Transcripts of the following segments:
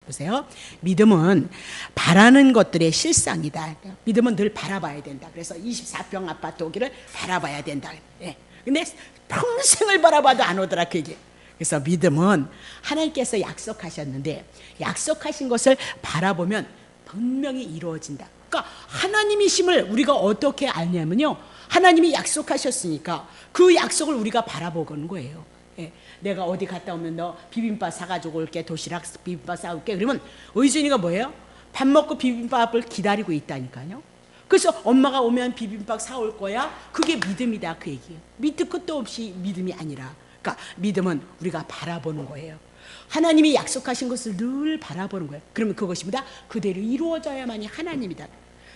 보세요. 믿음은 바라는 것들의 실상이다. 믿음은 늘 바라봐야 된다. 그래서 24평 아파트 오기를 바라봐야 된다. 예. 근데 평생을 바라봐도 안 오더라 그 얘기. 그래서 믿음은 하나님께서 약속하셨는데 약속하신 것을 바라보면 분명히 이루어진다. 그러니까 하나님이심을 우리가 어떻게 알냐면요, 하나님이 약속하셨으니까 그 약속을 우리가 바라보는 거예요. 예. 내가 어디 갔다 오면 너 비빔밥 사가지고 올게, 도시락 비빔밥 사올게. 그러면 의준이가 뭐예요? 밥 먹고 비빔밥을 기다리고 있다니까요. 그래서 엄마가 오면 비빔밥 사올 거야. 그게 믿음이다 그 얘기예요. 밑도 끝도 없이 믿음이 아니라, 그러니까 믿음은 우리가 바라보는 거예요. 하나님이 약속하신 것을 늘 바라보는 거예요. 그러면 그것이 뭐다? 그대로 이루어져야만이 하나님이다.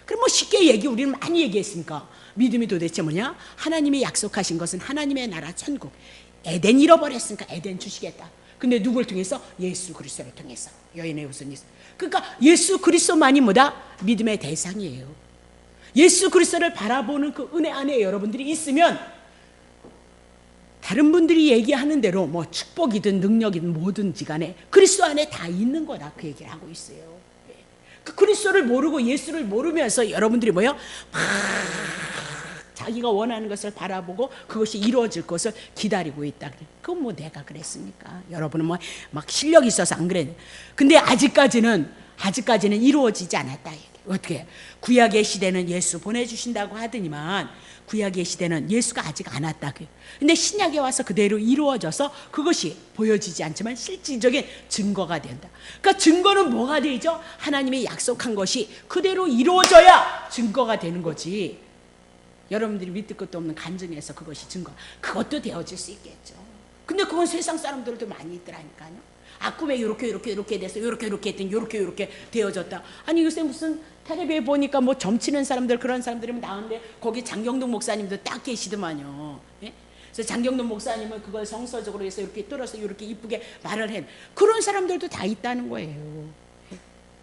그럼 뭐 쉽게 우리는 많이 얘기했으니까 믿음이 도대체 뭐냐? 하나님이 약속하신 것은 하나님의 나라 천국, 에덴 잃어버렸으니까 에덴 주시겠다. 근데 누굴 통해서? 예수 그리스도를 통해서. 여인의 후손이. 그러니까 예수 그리스도만이 뭐다? 믿음의 대상이에요. 예수 그리스도를 바라보는 그 은혜 안에 여러분들이 있으면 다른 분들이 얘기하는 대로 뭐 축복이든 능력이든 뭐든지 간에 그리스도 안에 다 있는 거다 그 얘기를 하고 있어요. 그 그리스도를 모르고 예수를 모르면서 여러분들이 뭐예요? 막 자기가 원하는 것을 바라보고 그것이 이루어질 것을 기다리고 있다. 그건 뭐 내가 그랬습니까? 여러분은 뭐 막 실력이 있어서 안 그래. 근데 아직까지는 이루어지지 않았다. 어떻게? 구약의 시대는 예수 보내주신다고 하더니만 구약의 시대는 예수가 아직 안 왔다. 근데 신약에 와서 그대로 이루어져서 그것이 보여지지 않지만 실질적인 증거가 된다. 그러니까 증거는 뭐가 되죠? 하나님이 약속한 것이 그대로 이루어져야 증거가 되는 거지. 여러분들이 밑도 끝도 없는 간증에서 그것이 증거, 그것도 되어질 수 있겠죠. 근데 그건 세상 사람들도 많이 있더라니까요. 아, 꿈에 이렇게 돼서 이렇게 했더니 이렇게 되어졌다. 아니 요새 무슨 텔레비에 보니까 뭐 점치는 사람들, 그런 사람들이면 나오는데 거기 장경동 목사님도 딱 계시더만요. 예? 그래서 장경동 목사님은 그걸 성서적으로 해서 이렇게 뚫어서 이렇게 이쁘게 말을 해. 그런 사람들도 다 있다는 거예요.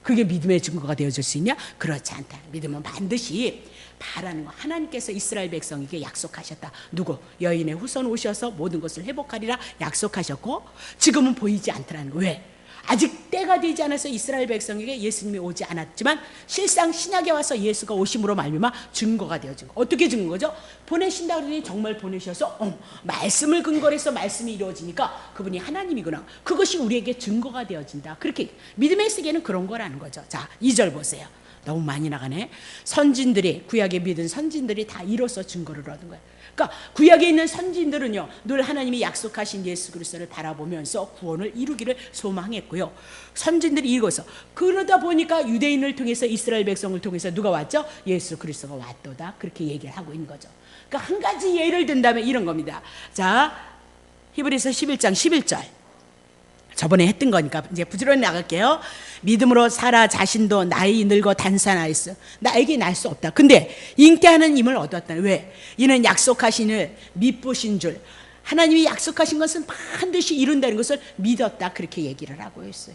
그게 믿음의 증거가 되어질 수 있냐? 그렇지 않다. 믿음은 반드시 바라는 거. 하나님께서 이스라엘 백성에게 약속하셨다. 누구? 여인의 후손 오셔서 모든 것을 회복하리라 약속하셨고 지금은 보이지 않더라는 거. 왜? 아직 때가 되지 않아서 이스라엘 백성에게 예수님이 오지 않았지만 실상 신약에 와서 예수가 오심으로 말미암아 증거가 되어진 거. 어떻게 증거죠? 보내신다 그러니 정말 보내셔서 말씀을 근거로 해서 말씀이 이루어지니까 그분이 하나님이구나. 그것이 우리에게 증거가 되어진다. 그렇게 믿음의 세계는 그런 거라는 거죠. 자, 2절 보세요. 너무 많이 나가네. 선진들이, 구약에 믿은 선진들이 다 이로써 증거를 얻은 거예요. 그러니까 구약에 있는 선진들은요, 늘 하나님이 약속하신 예수 그리스도를 바라보면서 구원을 이루기를 소망했고요. 선진들이 이거서 그러다 보니까 유대인을 통해서 이스라엘 백성을 통해서 누가 왔죠? 예수 그리스도가 왔도다. 그렇게 얘기를 하고 있는 거죠. 그러니까 한 가지 예를 든다면 이런 겁니다. 자, 히브리서 11장 11절. 저번에 했던 거니까 이제 부지런히 나갈게요. 믿음으로 사라 자신도 나이 늙어 단산하였어. 나에게 날 수 없다. 근데 잉태하는 힘을 얻었다. 왜? 이는 약속하신 일 미쁘신 줄, 하나님이 약속하신 것은 반드시 이룬다는 것을 믿었다. 그렇게 얘기를 하고 있어요.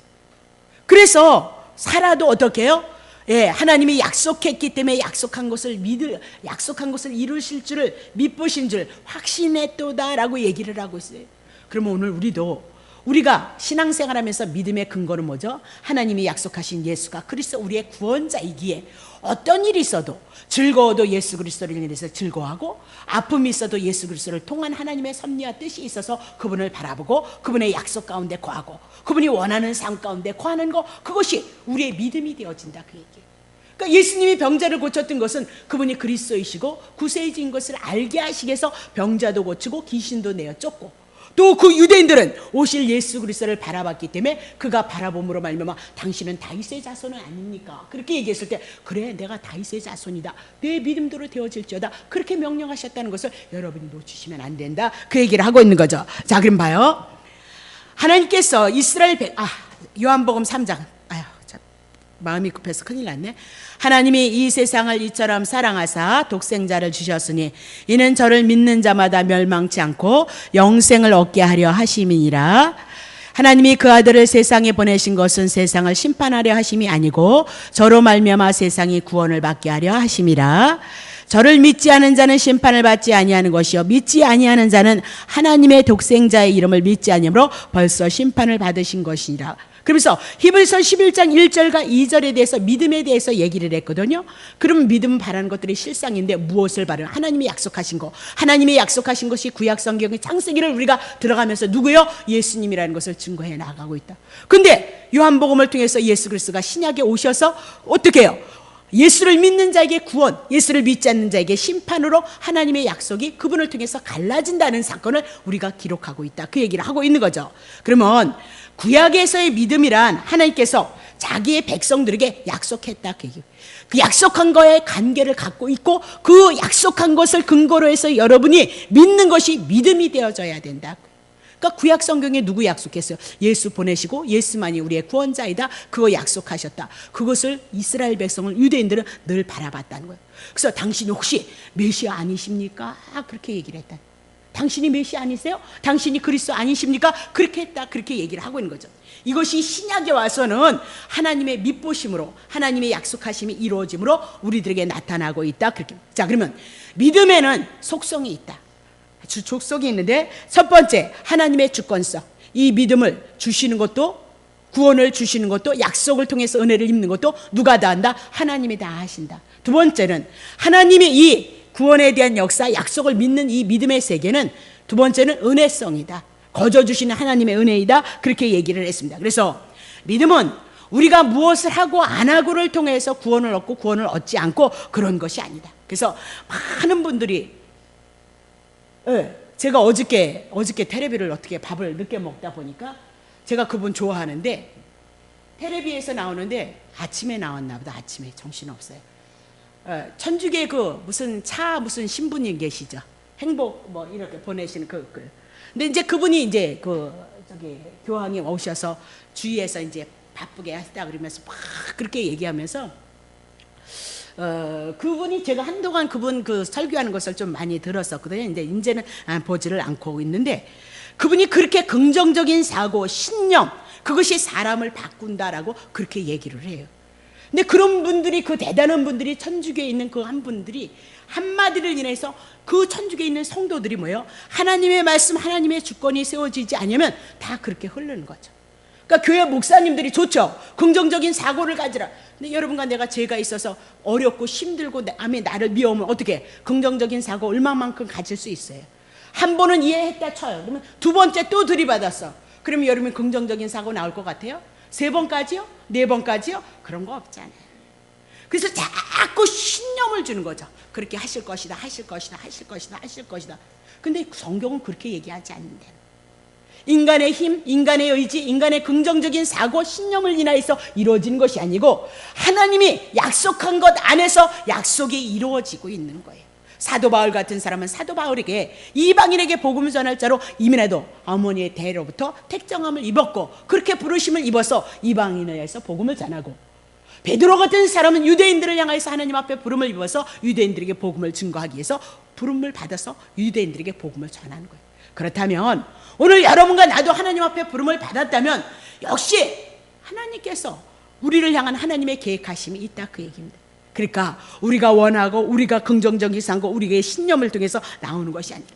그래서 사라도 어떻게 해요? 예, 하나님이 약속했기 때문에 약속한 것을 이루실 줄을 미쁘신 줄 확신했도다라고 얘기를 하고 있어요. 그러면 오늘 우리가 신앙생활하면서 믿음의 근거는 뭐죠? 하나님이 약속하신 예수가 그리스도 우리의 구원자이기에 어떤 일이 있어도 즐거워도 예수 그리스도를 인해서 즐거워하고 아픔이 있어도 예수 그리스도를 통한 하나님의 섭리와 뜻이 있어서 그분을 바라보고 그분의 약속 가운데 거하고 그분이 원하는 삶 가운데 거하는 거, 그것이 우리의 믿음이 되어진다 그 얘기예요. 그러니까 예수님이 병자를 고쳤던 것은 그분이 그리스도이시고 구세주인 것을 알게 하시기 위해서 병자도 고치고 귀신도 내어 쫓고, 또 그 유대인들은 오실 예수 그리스도를 바라봤기 때문에 그가 바라봄으로 말미암아 당신은 다윗의 자손은 아닙니까? 그렇게 얘기했을 때 그래, 내가 다윗의 자손이다, 내 믿음대로 되어질지어다, 그렇게 명령하셨다는 것을 여러분이 놓치시면 안 된다. 그 얘기를 하고 있는 거죠. 자, 그럼 봐요. 하나님께서 이스라엘 요한복음 3장, 마음이 급해서 큰일 났네. 하나님이 이 세상을 이처럼 사랑하사 독생자를 주셨으니 이는 저를 믿는 자마다 멸망치 않고 영생을 얻게 하려 하심이니라. 하나님이 그 아들을 세상에 보내신 것은 세상을 심판하려 하심이 아니고 저로 말미암아 세상이 구원을 받게 하려 하심이라. 저를 믿지 않은 자는 심판을 받지 아니하는 것이요 믿지 아니하는 자는 하나님의 독생자의 이름을 믿지 아니하므로 벌써 심판을 받으신 것이니라. 그러면서 히브리서 11장 1절과 2절에 대해서 믿음에 대해서 얘기를 했거든요. 그럼 믿음 바라는 것들이 실상인데 무엇을 바라는? 하나님이 약속하신 거. 하나님이 약속하신 것이 구약 성경의 창세기를 우리가 들어가면서 누구요? 예수님이라는 것을 증거해 나가고 있다. 근데 요한복음을 통해서 예수 그리스도가 신약에 오셔서 어떻게 해요? 예수를 믿는 자에게 구원, 예수를 믿지 않는 자에게 심판으로 하나님의 약속이 그분을 통해서 갈라진다는 사건을 우리가 기록하고 있다. 그 얘기를 하고 있는 거죠. 그러면 구약에서의 믿음이란 하나님께서 자기의 백성들에게 약속했다. 그 약속한 거에 관계를 갖고 있고 그 약속한 것을 근거로 해서 여러분이 믿는 것이 믿음이 되어져야 된다. 그러니까 구약 성경에 누구 약속했어요? 예수 보내시고 예수만이 우리의 구원자이다. 그거 약속하셨다. 그것을 이스라엘 백성을 유대인들은 늘 바라봤다는 거예요. 그래서 당신이 혹시 메시아 아니십니까? 그렇게 얘기를 했다. 당신이 메시아 아니세요? 당신이 그리스도 아니십니까? 그렇게 했다. 그렇게 얘기를 하고 있는 거죠. 이것이 신약에 와서는 하나님의 믿보심으로 하나님의 약속하심이 이루어짐으로 우리들에게 나타나고 있다. 그렇게. 자, 그러면 믿음에는 속성이 있다. 속성이 있는데 첫 번째 하나님의 주권성. 이 믿음을 주시는 것도 구원을 주시는 것도 약속을 통해서 은혜를 입는 것도 누가 다 한다? 하나님이 다 하신다. 두 번째는 하나님의 이 구원에 대한 역사, 약속을 믿는 이 믿음의 세계는 두 번째는 은혜성이다. 거저 주시는 하나님의 은혜이다. 그렇게 얘기를 했습니다. 그래서 믿음은 우리가 무엇을 하고 안 하고를 통해서 구원을 얻고 구원을 얻지 않고 그런 것이 아니다. 그래서 많은 분들이 제가 어저께 테레비를 어떻게 밥을 늦게 먹다 보니까 제가 그분 좋아하는데 테레비에서 나오는데 아침에 나왔나 보다. 아침에 정신없어요. 천주교 그 무슨 신부님 계시죠? 행복 뭐 이렇게 보내시는 그 근데 이제 그분이 이제 교황이 오셔서 주위에서 이제 바쁘게 하시다 그러면서 막 그렇게 얘기하면서 그분이 제가 한동안 그분 설교하는 것을 좀 많이 들었었거든요. 근데 이제는 보지를 않고 있는데 그분이 그렇게 긍정적인 사고, 신념 그것이 사람을 바꾼다라고 그렇게 얘기를 해요. 근데 그런 분들이 그 대단한 분들이 천주교에 있는 그 한 분들이 한마디를 인해서 그 천주교에 있는 성도들이 뭐예요? 하나님의 말씀, 하나님의 주권이 세워지지 않으면 다 그렇게 흐르는 거죠. 그러니까 교회 목사님들이 좋죠. 긍정적인 사고를 가지라. 근데 여러분과 내가 죄가 있어서 어렵고 힘들고 남이 나를 미워하면 어떻게 긍정적인 사고 얼마만큼 가질 수 있어요? 한 번은 이해했다 쳐요. 그러면 두 번째 또 들이받았어. 그러면 여러분 긍정적인 사고 나올 것 같아요? 세 번까지요? 네 번까지요? 그런 거 없잖아요. 그래서 자꾸 신념을 주는 거죠. 그렇게 하실 것이다, 하실 것이다, 하실 것이다, 하실 것이다. 근데 성경은 그렇게 얘기하지 않는데 인간의 힘, 인간의 의지, 인간의 긍정적인 사고, 신념을 인하여서 이루어지는 것이 아니고 하나님이 약속한 것 안에서 약속이 이루어지고 있는 거예요. 사도 바울 같은 사람은 사도 바울에게 이방인에게 복음을 전할 자로 이민해도 어머니의 대로부터 택정함을 입었고 그렇게 부르심을 입어서 이방인에 의해서 복음을 전하고 베드로 같은 사람은 유대인들을 향해서 하나님 앞에 부름을 입어서 유대인들에게 복음을 증거하기 위해서 부름을 받아서 유대인들에게 복음을 전하는 거예요. 그렇다면 오늘 여러분과 나도 하나님 앞에 부름을 받았다면 역시 하나님께서 우리를 향한 하나님의 계획하심이 있다 그 얘기입니다. 그러니까 우리가 원하고 우리가 긍정적인 상고 우리의 신념을 통해서 나오는 것이 아니라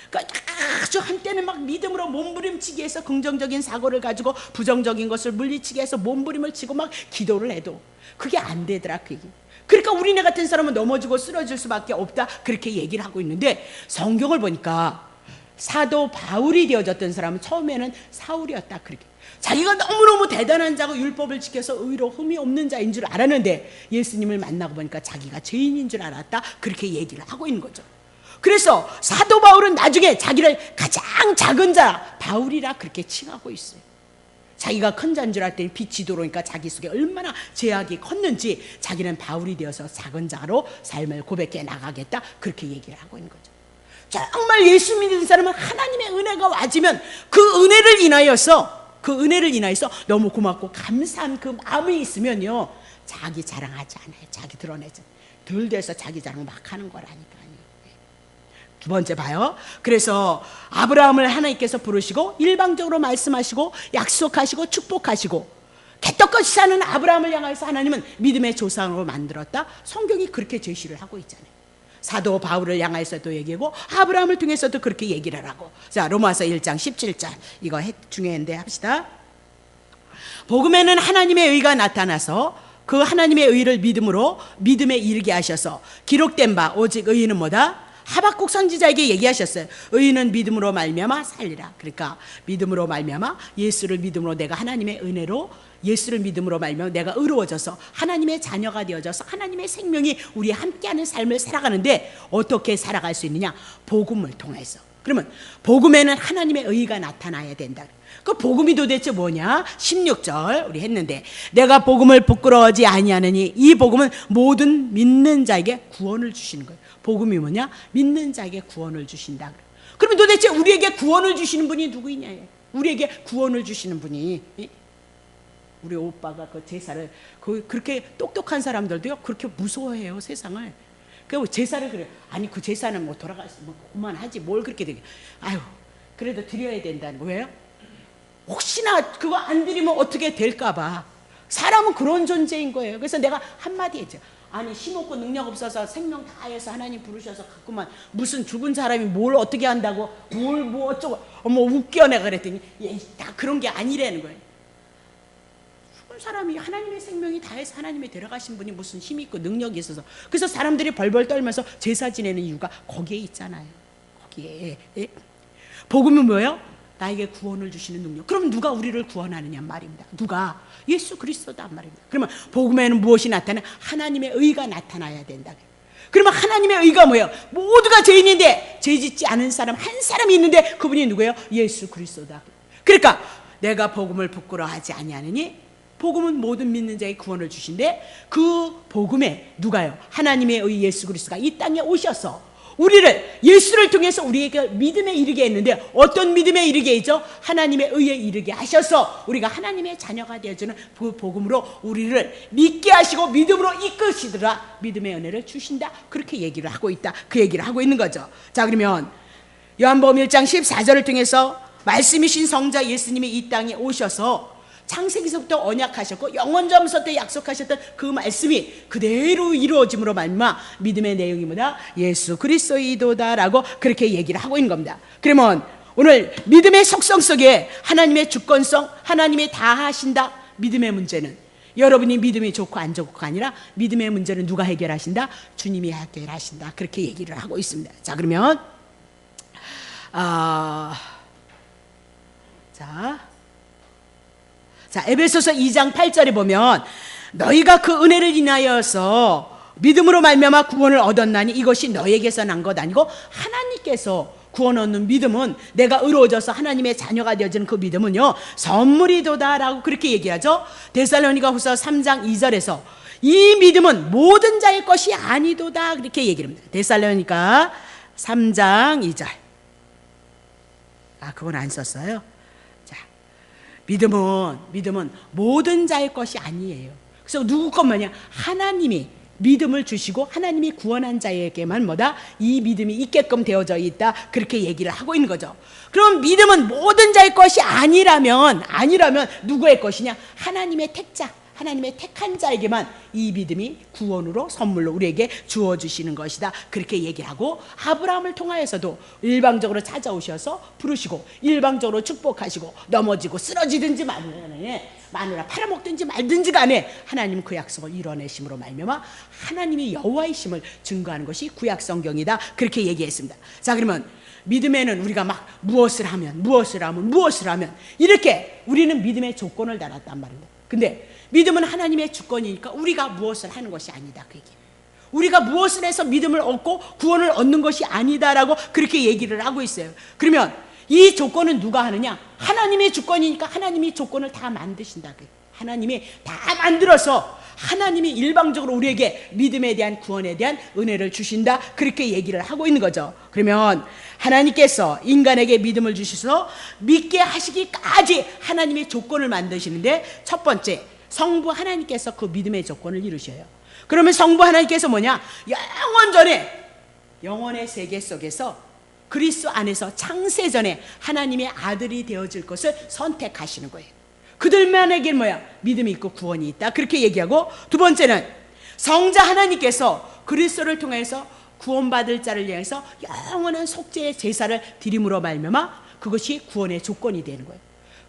그러니까 아주 한때는 막 믿음으로 몸부림치기 해서 긍정적인 사고를 가지고 부정적인 것을 물리치기 해서 몸부림을 치고 막 기도를 해도 그게 안 되더라 그 얘기. 그러니까 우리네 같은 사람은 넘어지고 쓰러질 수밖에 없다 그렇게 얘기를 하고 있는데 성경을 보니까 사도 바울이 되어졌던 사람은 처음에는 사울이었다 그렇게. 자기가 너무너무 대단한 자고 율법을 지켜서 의로 흠이 없는 자인 줄 알았는데 예수님을 만나고 보니까 자기가 죄인인 줄 알았다 그렇게 얘기를 하고 있는 거죠. 그래서 사도 바울은 나중에 자기를 가장 작은 자 바울이라 그렇게 칭하고 있어요. 자기가 큰 자인 줄 알았더니 빛이 들어오니까 자기 속에 얼마나 죄악이 컸는지 자기는 바울이 되어서 작은 자로 삶을 고백해 나가겠다 그렇게 얘기를 하고 있는 거죠. 정말 예수 믿는 사람은 하나님의 은혜가 와지면 그 은혜를 인하여서 너무 고맙고 감사한 그 마음이 있으면요 자기 자랑하지 않아요. 자기 드러내지 덜 돼서 자기 자랑 막 하는 거라니까요. 두 번째 봐요. 그래서 아브라함을 하나님께서 부르시고 일방적으로 말씀하시고 약속하시고 축복하시고 개떡같이 사는 아브라함을 향해서 하나님은 믿음의 조상으로 만들었다. 성경이 그렇게 제시를 하고 있잖아요. 사도 바울을 향해서도 얘기하고 아브라함을 통해서도 그렇게 얘기를 하고. 자, 로마서 1장 17절 이거 중요한데 합시다. 복음에는 하나님의 의가 나타나서 그 하나님의 의를 믿음으로 믿음에 이르게 하셔서 기록된 바 오직 의인은 뭐다? 하박국 선지자에게 얘기하셨어요. 의인은 믿음으로 말미암아 살리라. 그러니까 믿음으로 말미암아 예수를 믿음으로 내가 하나님의 은혜로 예수를 믿음으로 말미암아 내가 의로워져서 하나님의 자녀가 되어져서 하나님의 생명이 우리 함께하는 삶을 살아가는데 어떻게 살아갈 수 있느냐? 복음을 통해서. 그러면 복음에는 하나님의 의가 나타나야 된다. 그 복음이 도대체 뭐냐? 16절 우리 했는데 내가 복음을 부끄러워하지 아니하느니 이 복음은 모든 믿는 자에게 구원을 주시는 거예요. 복음이 뭐냐? 믿는 자에게 구원을 주신다. 그러면 도대체 우리에게 구원을 주시는 분이 누구이냐? 우리에게 구원을 주시는 분이 우리 오빠가 그 제사를 그렇게 똑똑한 사람들도요 그렇게 무서워해요 세상을. 그 제사를 그래 아니 그 제사는 뭐 돌아가서 뭐 그만하지 뭘 그렇게 되게 아유 그래도 드려야 된다는 거예요. 혹시나 그거 안 드리면 어떻게 될까봐 사람은 그런 존재인 거예요. 그래서 내가 한마디 했죠. 아니 힘없고 능력 없어서 생명 다해서 하나님 부르셔서 갔구만 무슨 죽은 사람이 뭘 어떻게 한다고 뭘 뭐 어쩌고 어머 웃겨 내가 그랬더니 다 그런 게 아니라는 거예요. 죽은 사람이 하나님의 생명이 다해서 하나님에 데려가신 분이 무슨 힘이 있고 능력이 있어서 그래서 사람들이 벌벌 떨면서 제사 지내는 이유가 거기에 있잖아요. 거기에 복음은 뭐예요? 나에게 구원을 주시는 능력. 그럼 누가 우리를 구원하느냐 말입니다. 누가? 예수 그리스도다 말입니다. 그러면 복음에는 무엇이 나타나? 하나님의 의가 나타나야 된다. 그러면 하나님의 의가 뭐예요? 모두가 죄인인데 죄 짓지 않은 사람 한 사람이 있는데 그분이 누구예요? 예수 그리스도다. 그러니까 내가 복음을 부끄러워하지 아니하느니 복음은 모든 믿는 자에게 구원을 주신데 그 복음에 누가요? 하나님의 의 예수 그리스도가 이 땅에 오셔서 우리를 예수를 통해서 우리에게 믿음에 이르게 했는데 어떤 믿음에 이르게 했죠? 하나님의 의에 이르게 하셔서 우리가 하나님의 자녀가 되어주는 그 복음으로 우리를 믿게 하시고 믿음으로 이끄시더라. 믿음의 은혜를 주신다. 그렇게 얘기를 하고 있다. 그 얘기를 하고 있는 거죠. 자 그러면 요한복음 1장 14절을 통해서 말씀이신 성자 예수님이 이 땅에 오셔서 창세기서부터 언약하셨고 영원전부터 때 약속하셨던 그 말씀이 그대로 이루어짐으로 말미암아 믿음의 내용이 뭐다? 예수 그리스도이도다라고 그렇게 얘기를 하고 있는 겁니다. 그러면 오늘 믿음의 속성 속에 하나님의 주권성, 하나님이 다 하신다. 믿음의 문제는 여러분이 믿음이 좋고 안 좋고가 아니라 믿음의 문제는 누가 해결하신다? 주님이 해결하신다. 그렇게 얘기를 하고 있습니다. 자 그러면 자, 에베소서 2장 8절에 보면 너희가 그 은혜를 인하여서 믿음으로 말미암아 구원을 얻었나니 이것이 너에게서 난 것 아니고 하나님께서 구원 얻는 믿음은 내가 의로워져서 하나님의 자녀가 되어지는 그 믿음은요 선물이도다라고 그렇게 얘기하죠. 데살로니가 후서 3장 2절에서 이 믿음은 모든 자의 것이 아니도다 그렇게 얘기를 합니다. 데살로니가 3장 2절 그건 안 썼어요. 믿음은 모든 자의 것이 아니에요. 그래서 누구 것만이야? 하나님이 믿음을 주시고 하나님이 구원한 자에게만 뭐다? 이 믿음이 있게끔 되어져 있다. 그렇게 얘기를 하고 있는 거죠. 그럼 믿음은 모든 자의 것이 아니라면 누구의 것이냐? 하나님의 택자, 하나님의 택한 자에게만 이 믿음이 구원으로 선물로 우리에게 주어주시는 것이다. 그렇게 얘기하고 아브라함을 통하여서도 일방적으로 찾아오셔서 부르시고 일방적으로 축복하시고 넘어지고 쓰러지든지 마누라 팔아먹든지 말든지 간에 하나님은 그 약속을 이뤄내심으로 말미암아 하나님이 여호와이심을 증거하는 것이 구약 성경이다. 그렇게 얘기했습니다. 자 그러면 믿음에는 우리가 막 무엇을 하면 이렇게 우리는 믿음의 조건을 달았단 말입니다. 근데 믿음은 하나님의 주권이니까 우리가 무엇을 하는 것이 아니다 그 얘기예요. 우리가 무엇을 해서 믿음을 얻고 구원을 얻는 것이 아니다라고 그렇게 얘기를 하고 있어요. 그러면 이 조건은 누가 하느냐? 하나님의 주권이니까 하나님이 조건을 다 만드신다. 하나님이 다 만들어서 하나님이 일방적으로 우리에게 믿음에 대한 구원에 대한 은혜를 주신다. 그렇게 얘기를 하고 있는 거죠. 그러면 하나님께서 인간에게 믿음을 주셔서 믿게 하시기까지 하나님의 조건을 만드시는데 첫 번째 성부 하나님께서 그 믿음의 조건을 이루셔요. 그러면 성부 하나님께서 뭐냐? 영원의 세계 속에서 그리스도 안에서 창세전에 하나님의 아들이 되어질 것을 선택하시는 거예요. 그들만에게 뭐야? 믿음이 있고 구원이 있다. 그렇게 얘기하고 두 번째는 성자 하나님께서 그리스도를 통해서 구원받을 자를 위해서 영원한 속죄의 제사를 드림으로 말미암아 그것이 구원의 조건이 되는 거예요.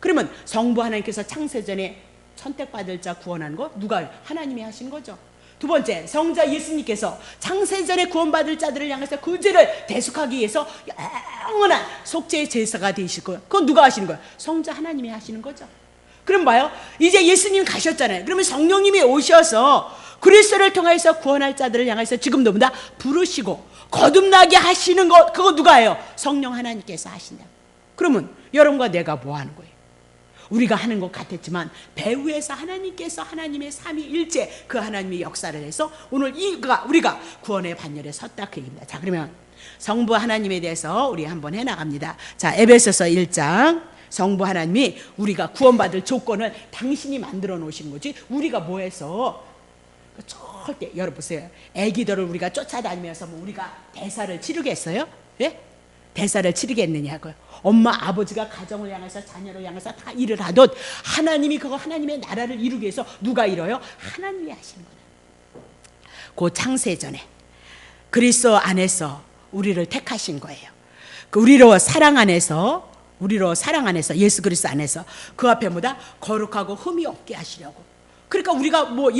그러면 성부 하나님께서 창세전에 선택받을 자 구원하는 거 누가? 하나님이 하신 거죠. 두 번째, 성자 예수님께서 창세전에 구원받을 자들을 향해서 그 죄를 대속하기 위해서 영원한 속죄의 제사가 되실 거예요. 그건 누가 하시는 거예요? 성자 하나님이 하시는 거죠. 그럼 봐요, 이제 예수님 가셨잖아요. 그러면 성령님이 오셔서 그리스도를 통해서 구원할 자들을 향해서 지금도 보다 부르시고 거듭나게 하시는 것, 그거 누가 해요? 성령 하나님께서 하신다. 그러면 여러분과 내가 뭐 하는 거예요? 우리가 하는 것 같았지만 배후에서 하나님께서 하나님의 삼위일체 그 하나님의 역사를 해서 오늘 우리가 구원의 반열에 섰다 그 얘기입니다. 자, 그러면 성부 하나님에 대해서 우리 한번 해나갑니다. 자, 에베소서 1장. 성부 하나님이 우리가 구원받을 조건을 당신이 만들어 놓으신 거지 우리가 뭐 해서 절대. 여러분 보세요, 애기들을 우리가 쫓아다니면서 뭐 우리가 대사를 치르겠어요? 예? 대사를 치르겠느냐고요. 엄마 아버지가 가정을 향해서 자녀를 향해서 다 일을 하듯 하나님이 그거 하나님의 나라를 이루기 위해서 누가 이뤄요? 하나님이 하시는 거예요. 그 창세전에 그리스도 안에서 우리를 택하신 거예요. 우리로 사랑 안에서 예수 그리스도 안에서 그 앞에 보다 거룩하고 흠이 없게 하시려고. 그러니까 우리가 뭐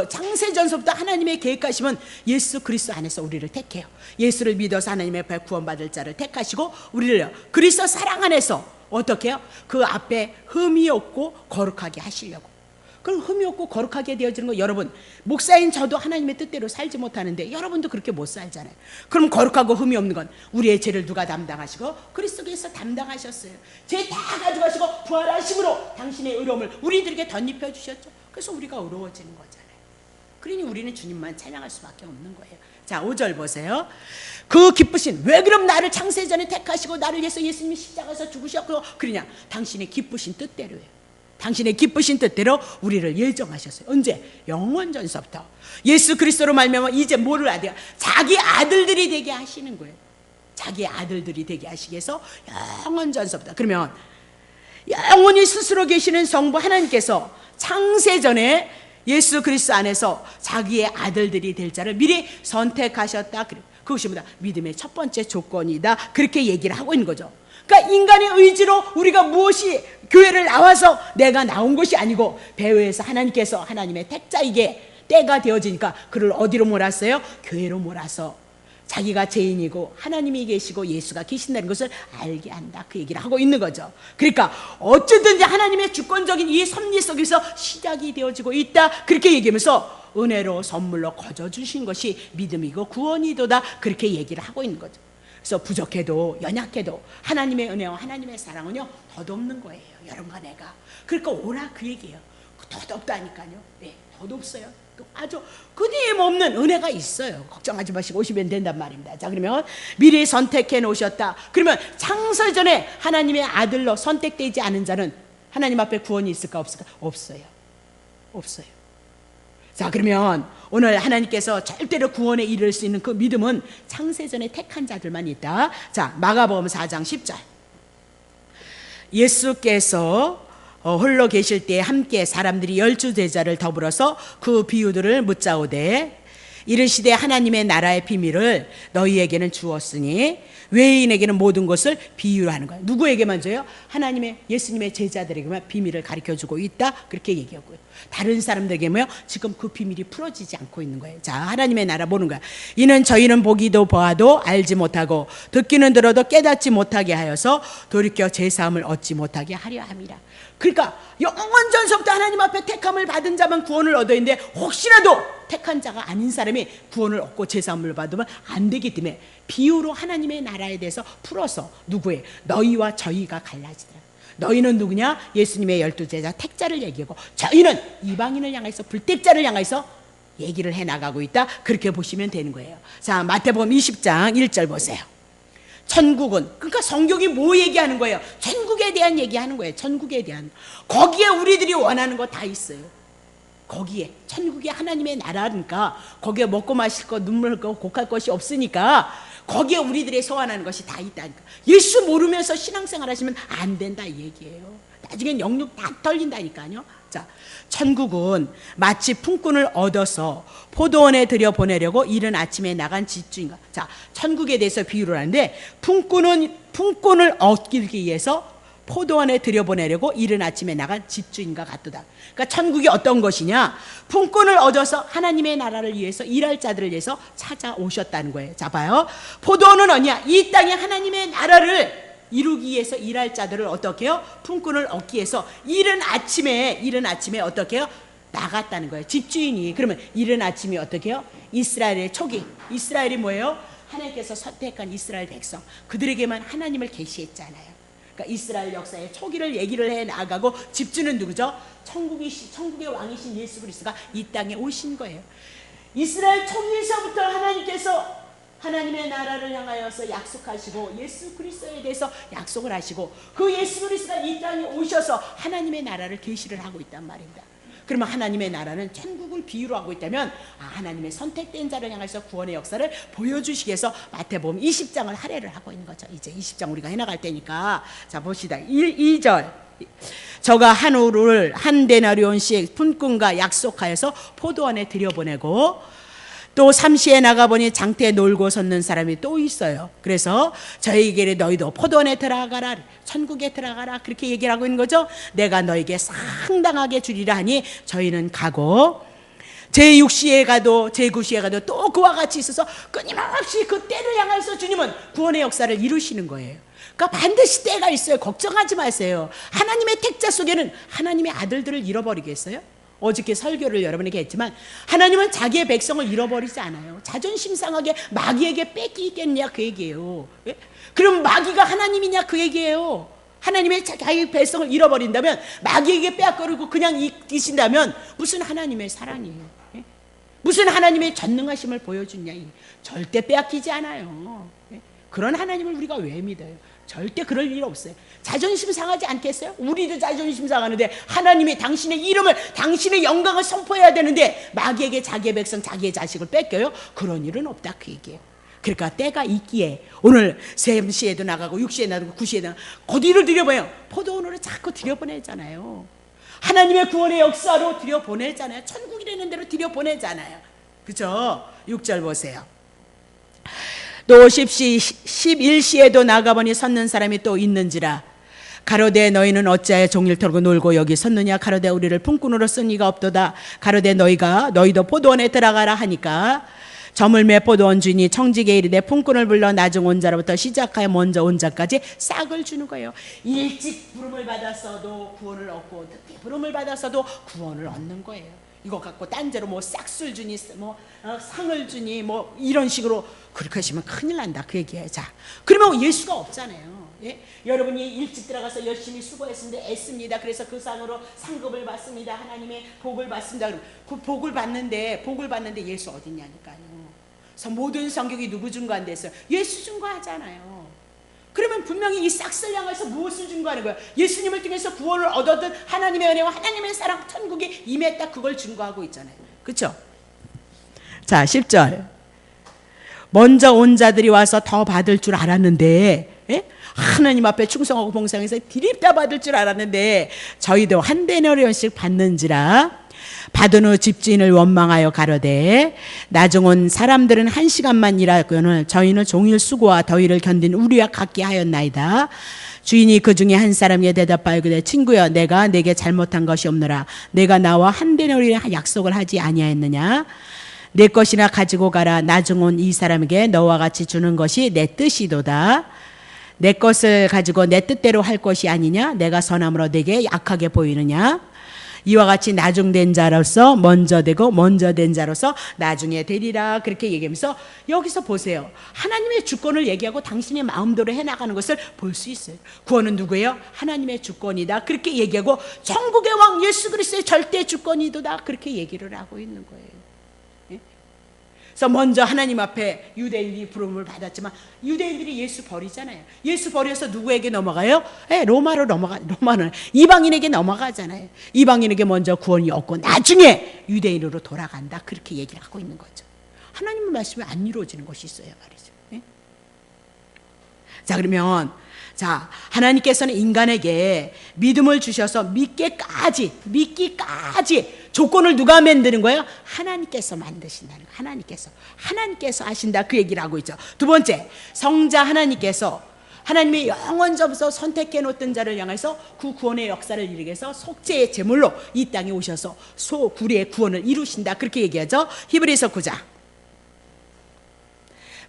창세전서부터 하나님의 계획하시면 예수 그리스도 안에서 우리를 택해요. 예수를 믿어서 하나님의 앞에 구원받을 자를 택하시고 우리를 그리스도 사랑 안에서 어떻게 해요? 그 앞에 흠이 없고 거룩하게 하시려고. 그럼 흠이 없고 거룩하게 되어지는 거, 여러분 목사인 저도 하나님의 뜻대로 살지 못하는데 여러분도 그렇게 못 살잖아요. 그럼 거룩하고 흠이 없는 건 우리의 죄를 누가 담당하시고? 그리스도께서 담당하셨어요. 죄 다 가져가시고 부활하심으로 당신의 의로움을 우리들에게 덧입혀 주셨죠. 그래서 우리가 의로워지는 거잖아요. 그러니 우리는 주님만 찬양할 수밖에 없는 거예요. 자, 5절 보세요. 그 기쁘신, 왜 그럼 나를 창세전에 택하시고 나를 위해서 예수님이 십자가에서 죽으셨고 그러냐? 당신의 기쁘신 뜻대로예요. 당신의 기쁘신 뜻대로 우리를 예정하셨어요. 언제? 영원 전서부터. 예수 그리스도로 말미암아 이제 뭐를 해야 돼요? 자기 아들들이 되게 하시는 거예요. 자기 아들들이 되게 하시기 위해서 영원 전서부터. 그러면 영원히 스스로 계시는 성부 하나님께서 창세전에 예수 그리스도 안에서 자기의 아들들이 될 자를 미리 선택하셨다. 그것이 뭐다? 믿음의 첫 번째 조건이다. 그렇게 얘기를 하고 있는 거죠. 그러니까 인간의 의지로 우리가 무엇이 교회를 나와서 내가 나온 것이 아니고 배후에서 하나님께서 하나님의 택자에게 때가 되어지니까 그를 어디로 몰았어요? 교회로 몰아서 자기가 죄인이고 하나님이 계시고 예수가 계신다는 것을 알게 한다. 그 얘기를 하고 있는 거죠. 그러니까 어쨌든지 하나님의 주권적인 이 섭리 속에서 시작이 되어지고 있다. 그렇게 얘기하면서 은혜로 선물로 거저 주신 것이 믿음이고 구원이도다. 그렇게 얘기를 하고 있는 거죠. 그래서 부족해도 연약해도 하나님의 은혜와 하나님의 사랑은요 덧없는 거예요. 여러분과 내가. 그러니까 오라 그 얘기예요. 덧없다니까요. 네, 덧없어요. 아주 끊임없는 은혜가 있어요. 걱정하지 마시고 오시면 된단 말입니다. 자, 그러면 미리 선택해 놓으셨다. 그러면 창세전에 하나님의 아들로 선택되지 않은 자는 하나님 앞에 구원이 있을까 없을까? 없어요. 없어요. 자, 그러면 오늘 하나님께서 절대로 구원에 이를 수 있는 그 믿음은 창세전에 택한 자들만 있다. 자, 마가복음 4장 10절. 예수께서 홀로 계실 때 함께 사람들이 12 제자를 더불어서 그 비유들을 묻자오되 이르시되 하나님의 나라의 비밀을 너희에게는 주었으니 외인에게는 모든 것을 비유로 하는 거예요. 누구에게만 줘요? 하나님의 예수님의 제자들에게만 비밀을 가르쳐주고 있다. 그렇게 얘기하고요. 다른 사람들에게 뭐요? 지금 그 비밀이 풀어지지 않고 있는 거예요. 자, 하나님의 나라 보는 거야. 이는 저희는 보기도 보아도 알지 못하고 듣기는 들어도 깨닫지 못하게 하여서 돌이켜 제사함을 얻지 못하게 하려 함이라. 그러니까 영원 전서부터 하나님 앞에 택함을 받은 자만 구원을 얻어야 되는데 혹시라도 택한 자가 아닌 사람이 구원을 얻고 제사함을 받으면 안 되기 때문에 비유로 하나님의 나라에 대해서 풀어서 누구의? 너희와 저희가 갈라지더라. 너희는 누구냐? 예수님의 12 제자 택자를 얘기하고 저희는 이방인을 향해서 불택자를 향해서 얘기를 해나가고 있다. 그렇게 보시면 되는 거예요. 자, 마태복음 20장 1절 보세요. 천국은, 그러니까 성경이 뭐 얘기하는 거예요? 천국에 대한 얘기하는 거예요. 천국에 대한. 거기에 우리들이 원하는 거 다 있어요. 거기에 천국이 하나님의 나라니까 거기에 먹고 마실 거 눈물 흘 거 곡할 것이 없으니까 거기에 우리들이 소원하는 것이 다 있다니까. 예수 모르면서 신앙생활 하시면 안 된다 이 얘기예요. 나중엔 영육 다 털린다니까요. 자, 천국은 마치 품꾼을 얻어서 포도원에 들여보내려고 이른 아침에 나간 집주인과. 자, 천국에 대해서 비유를 하는데 품꾼을 얻기 위해서 포도원에 들여보내려고 이른 아침에 나간 집주인과 같도다. 그러니까 천국이 어떤 것이냐? 품꾼을 얻어서 하나님의 나라를 위해서 일할 자들을 위해서 찾아오셨다는 거예요. 자, 봐요. 포도원은 어디냐? 이 땅에 하나님의 나라를 이루기 위해서 일할 자들을 어떻게 해요? 품꾼을 얻기 위해서 이른 아침에 어떻게 해요? 나갔다는 거예요. 집주인이. 그러면 이른 아침이 어떻게 해요? 이스라엘의 초기. 이스라엘이 뭐예요? 하나님께서 선택한 이스라엘 백성. 그들에게만 하나님을 계시했잖아요. 그러니까 이스라엘 역사의 초기를 얘기를 해 나가고 집주는 누구죠? 천국의 왕이신 예수 그리스도가 이 땅에 오신 거예요. 이스라엘 초기에서부터 하나님께서 하나님의 나라를 향하여서 약속하시고 예수 그리스도에 대해서 약속을 하시고 그 예수 그리스도가 이 땅에 오셔서 하나님의 나라를 계시를 하고 있단 말입니다. 그러면 하나님의 나라는 천국을 비유로 하고 있다면 하나님의 선택된 자를 향해서 구원의 역사를 보여주시기 위해서 마태복음 20장을 할애를 하고 있는 거죠. 이제 20장 우리가 해나갈 때니까. 자, 봅시다. 2절. 저가 한 우를 한 데나리온씩 품꾼과 약속하여서 포도원에 들여보내고 또 삼시에 나가보니 장터에 놀고 섰는 사람이 또 있어요. 그래서 저에게 너희도 포도원에 들어가라, 천국에 들어가라, 그렇게 얘기를 하고 있는 거죠. 내가 너에게 상당하게 주리라 하니 저희는 가고 제6시에 가도 제9시에 가도 또 그와 같이 있어서 끊임없이 그 때를 향해서 주님은 구원의 역사를 이루시는 거예요. 그러니까 반드시 때가 있어요. 걱정하지 마세요. 하나님의 택자 속에는 하나님의 아들들을 잃어버리겠어요? 어저께 설교를 여러분에게 했지만 하나님은 자기의 백성을 잃어버리지 않아요. 자존심 상하게 마귀에게 뺏기겠냐 그 얘기예요. 예? 그럼 마귀가 하나님이냐 그 얘기예요. 하나님의 자기 백성을 잃어버린다면 마귀에게 빼앗거리고 그냥 계신다면 무슨 하나님의 사랑이에요. 예? 무슨 하나님의 전능하심을 보여주냐. 절대 빼앗기지 않아요. 예? 그런 하나님을 우리가 왜 믿어요? 절대 그럴 일 없어요. 자존심 상하지 않겠어요? 우리도 자존심 상하는데 하나님이 당신의 이름을, 당신의 영광을 선포해야 되는데 마귀에게 자기의 백성, 자기의 자식을 뺏겨요? 그런 일은 없다 그 얘기예요. 그러니까 때가 있기에 오늘 3시에도 나가고 6시에 나가고 9시에 나가고 어디를 들여보내요? 포도원으로 자꾸 들여보내잖아요. 하나님의 구원의 역사로 들여보내잖아요. 천국이라는 데로 들여보내잖아요. 그죠? 6절 보세요. 또 11시에도 나가보니 섰는 사람이 또 있는지라 가로되 너희는 어찌하여 종일 털고 놀고 여기 섰느냐. 가로되 우리를 품꾼으로 쓴 이가 없도다. 가로되 너희도 포도원에 들어가라 하니까 저물매 포도원 주인이 청지기에 이르되 품꾼을 불러 나중 온 자로부터 시작하여 먼저 온 자까지 싹을 주는 거예요. 일찍 부름을 받았어도 구원을 얻고 늦게 부름을 받았어도 구원을 얻는 거예요. 이거 갖고 딴 데로 뭐 싹술 주니 상을 주니 뭐 이런 식으로 그렇게 하시면 큰일 난다 그 얘기예요. 자, 그러면 예수가 없잖아요. 예? 여러분이 일찍 들어가서 열심히 수고했는데 애씁니다. 그래서 그 상으로 상급을 받습니다. 하나님의 복을 받습니다. 그 복을 받는데 예수 어딨냐니까요. 그래서 모든 성경이 누구 증거한다 했어요? 예수 증거하잖아요. 그러면 분명히 이 싹쓸 향해서 무엇을 증거하는 거예요? 예수님을 통해서 구원을 얻었던 하나님의 은혜와 하나님의 사랑, 천국에 임했다, 그걸 증거하고 있잖아요. 그렇죠? 자, 10절. 먼저 온 자들이 와서 더 받을 줄 알았는데, 예? 하나님 앞에 충성하고 봉사해서 드립다 받을 줄 알았는데 저희도 한 데나리온씩 받는지라. 받은 후 집주인을 원망하여 가로되 나중 온 사람들은 1시간만 일하거늘 저희는 종일 수고와 더위를 견딘 우리와 같게 하였나이다. 주인이 그 중에 한 사람에게 대답하여 그래 친구여 내가 내게 잘못한 것이 없노라. 내가 나와 한 데나리온의 약속을 하지 아니하였느냐. 내 것이나 가지고 가라. 나중 온 이 사람에게 너와 같이 주는 것이 내 뜻이도다. 내 것을 가지고 내 뜻대로 할 것이 아니냐. 내가 선함으로 내게 약하게 보이느냐. 이와 같이 나중된 자로서 먼저 되고 먼저 된 자로서 나중에 되리라. 그렇게 얘기하면서 여기서 보세요. 하나님의 주권을 얘기하고 당신의 마음대로 해나가는 것을 볼 수 있어요. 구원은 누구예요? 하나님의 주권이다. 그렇게 얘기하고 천국의 왕 예수 그리스도의 절대 주권이도다. 그렇게 얘기를 하고 있는 거예요. 그래서 먼저 하나님 앞에 유대인들이 부름을 받았지만 유대인들이 예수 버리잖아요. 예수 버려서 누구에게 넘어가요? 로마는 이방인에게 넘어가잖아요. 이방인에게 먼저 구원이 없고 나중에 유대인으로 돌아간다. 그렇게 얘기를 하고 있는 거죠. 하나님의 말씀이 안 이루어지는 것이 있어요 말이죠. 예? 자, 그러면 하나님께서는 인간에게 믿음을 주셔서 믿기까지 조건을 누가 만드는 거예요? 하나님께서 만드신다는 거예요. 하나님께서 하신다 그 얘기를 하고 있죠. 두 번째, 성자 하나님께서 하나님의 영원전부터 선택해 놓던 자를 향해서 그 구원의 역사를 이루게 해서 속죄의 제물로 이 땅에 오셔서 소구리의 구원을 이루신다. 그렇게 얘기하죠. 히브리서 9장.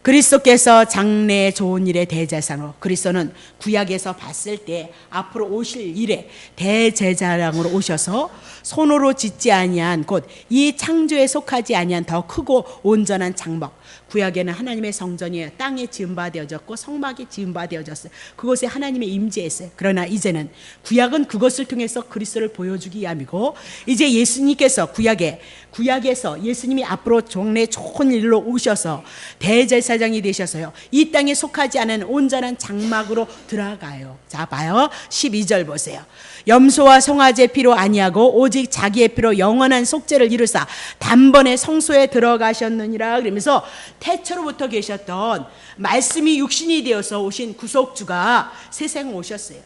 그리스도께서 장래 좋은 일의 대제사장으로, 그리스도는 구약에서 봤을 때 앞으로 오실 일에 대제사장으로 오셔서 손으로 짓지 아니한 곧 이 창조에 속하지 아니한 더 크고 온전한 장막, 구약에는 하나님의 성전이 땅에 지은 바 되어졌고 성막이 지은 바 되어졌어요. 그곳에 하나님의 임재했어요. 그러나 이제는 구약은 그것을 통해서 그리스도를 보여주기 위함이고, 이제 예수님께서 구약에서 예수님이 앞으로 장래 좋은 일로 오셔서 대제사장이 되셔서요, 이 땅에 속하지 않은 온전한 장막으로 들어가요. 자, 봐요. 12절 보세요. 염소와 송아지의 피로 아니하고 오직 자기의 피로 영원한 속죄를 이루사 단번에 성소에 들어가셨느니라. 그러면서 태초로부터 계셨던 말씀이 육신이 되어서 오신 구속주가 세상에 오셨어요.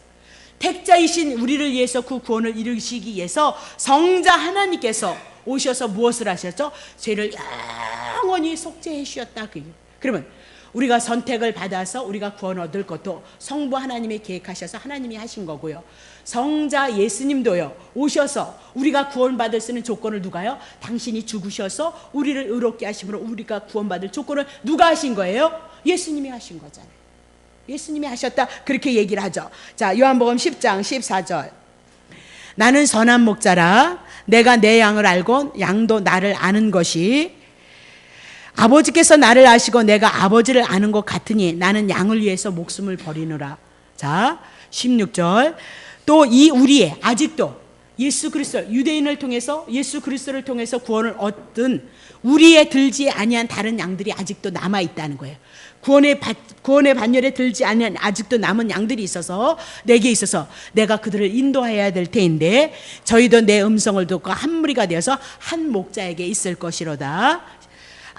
택자이신 우리를 위해서 그 구원을 이루시기 위해서 성자 하나님께서 오셔서 무엇을 하셨죠? 죄를 영원히 속죄해 주셨다. 그러면 우리가 선택을 받아서 우리가 구원 얻을 것도 성부 하나님이 계획하셔서 하나님이 하신 거고요. 성자 예수님도요, 오셔서 우리가 구원받을 수 있는 조건을 누가요? 당신이 죽으셔서 우리를 의롭게 하심으로 우리가 구원받을 조건을 누가 하신 거예요? 예수님이 하신 거잖아요. 예수님이 하셨다. 그렇게 얘기를 하죠. 자, 요한복음 10장 14절. 나는 선한 목자라 내가 내 양을 알고 양도 나를 아는 것이 아버지께서 나를 아시고 내가 아버지를 아는 것 같으니 나는 양을 위해서 목숨을 버리노라. 자, 16절. 또 이 우리의 아직도 예수 그리스도, 유대인을 통해서 예수 그리스도를 통해서 구원을 얻은 우리의 들지 아니한 다른 양들이 아직도 남아 있다는 거예요. 구원의 반열에 들지 아니한 아직도 남은 양들이 있어서 내게 있어서 내가 그들을 인도해야 될 테인데, 저희도 내 음성을 듣고 한 무리가 되어서 한 목자에게 있을 것이로다.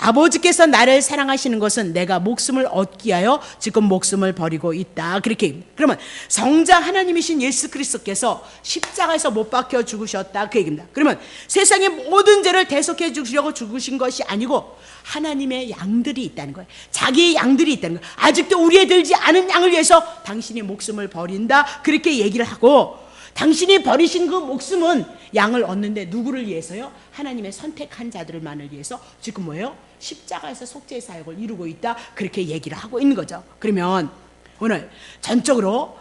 아버지께서 나를 사랑하시는 것은 내가 목숨을 얻기 위하여 지금 목숨을 버리고 있다. 그렇게. 그러면 성자 하나님이신 예수 그리스도께서 십자가에서 못 박혀 죽으셨다. 그 얘기입니다. 그러면 세상의 모든 죄를 대속해 주시려고 죽으신 것이 아니고 하나님의 양들이 있다는 거예요. 자기의 양들이 있다는 거예요. 아직도 우리의 들지 않은 양을 위해서 당신이 목숨을 버린다. 그렇게 얘기를 하고, 당신이 버리신 그 목숨은 양을 얻는데 누구를 위해서요? 하나님의 선택한 자들만을 위해서 지금 뭐예요? 십자가에서 속죄의 사역을 이루고 있다. 그렇게 얘기를 하고 있는 거죠. 그러면 오늘 전적으로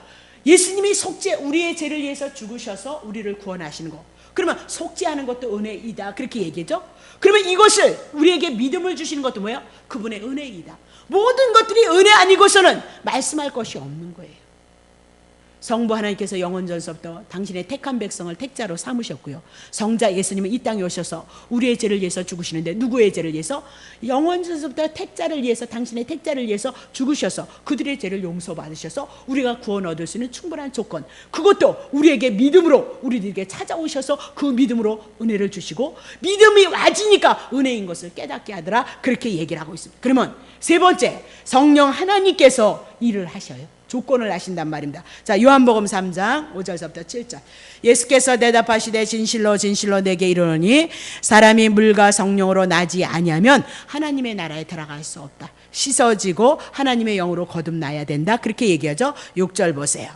예수님이 우리의 죄를 위해서 죽으셔서 우리를 구원하시는 거, 그러면 속죄하는 것도 은혜이다. 그렇게 얘기죠. 그러면 이것을 우리에게 믿음을 주시는 것도 뭐예요? 그분의 은혜이다. 모든 것들이 은혜 아니고서는 말씀할 것이 없는 거예요. 성부 하나님께서 영원전서부터 당신의 택한 백성을 택자로 삼으셨고요. 성자 예수님은 이 땅에 오셔서 우리의 죄를 위해서 죽으시는데 누구의 죄를 위해서? 영원전서부터 택자를 위해서, 당신의 택자를 위해서 죽으셔서 그들의 죄를 용서받으셔서 우리가 구원 얻을 수 있는 충분한 조건, 그것도 우리에게 믿음으로 우리들에게 찾아오셔서 그 믿음으로 은혜를 주시고, 믿음이 와지니까 은혜인 것을 깨닫게 하더라. 그렇게 얘기를 하고 있습니다. 그러면 세 번째, 성령 하나님께서 일을 하셔요. 조건을 하신단 말입니다. 자, 요한복음 3장 5절부터 7절. 예수께서 대답하시되 진실로 진실로 내게 이르노니 사람이 물과 성령으로 나지 아니하면 하나님의 나라에 들어갈 수 없다. 씻어지고 하나님의 영으로 거듭나야 된다. 그렇게 얘기하죠. 6절 보세요.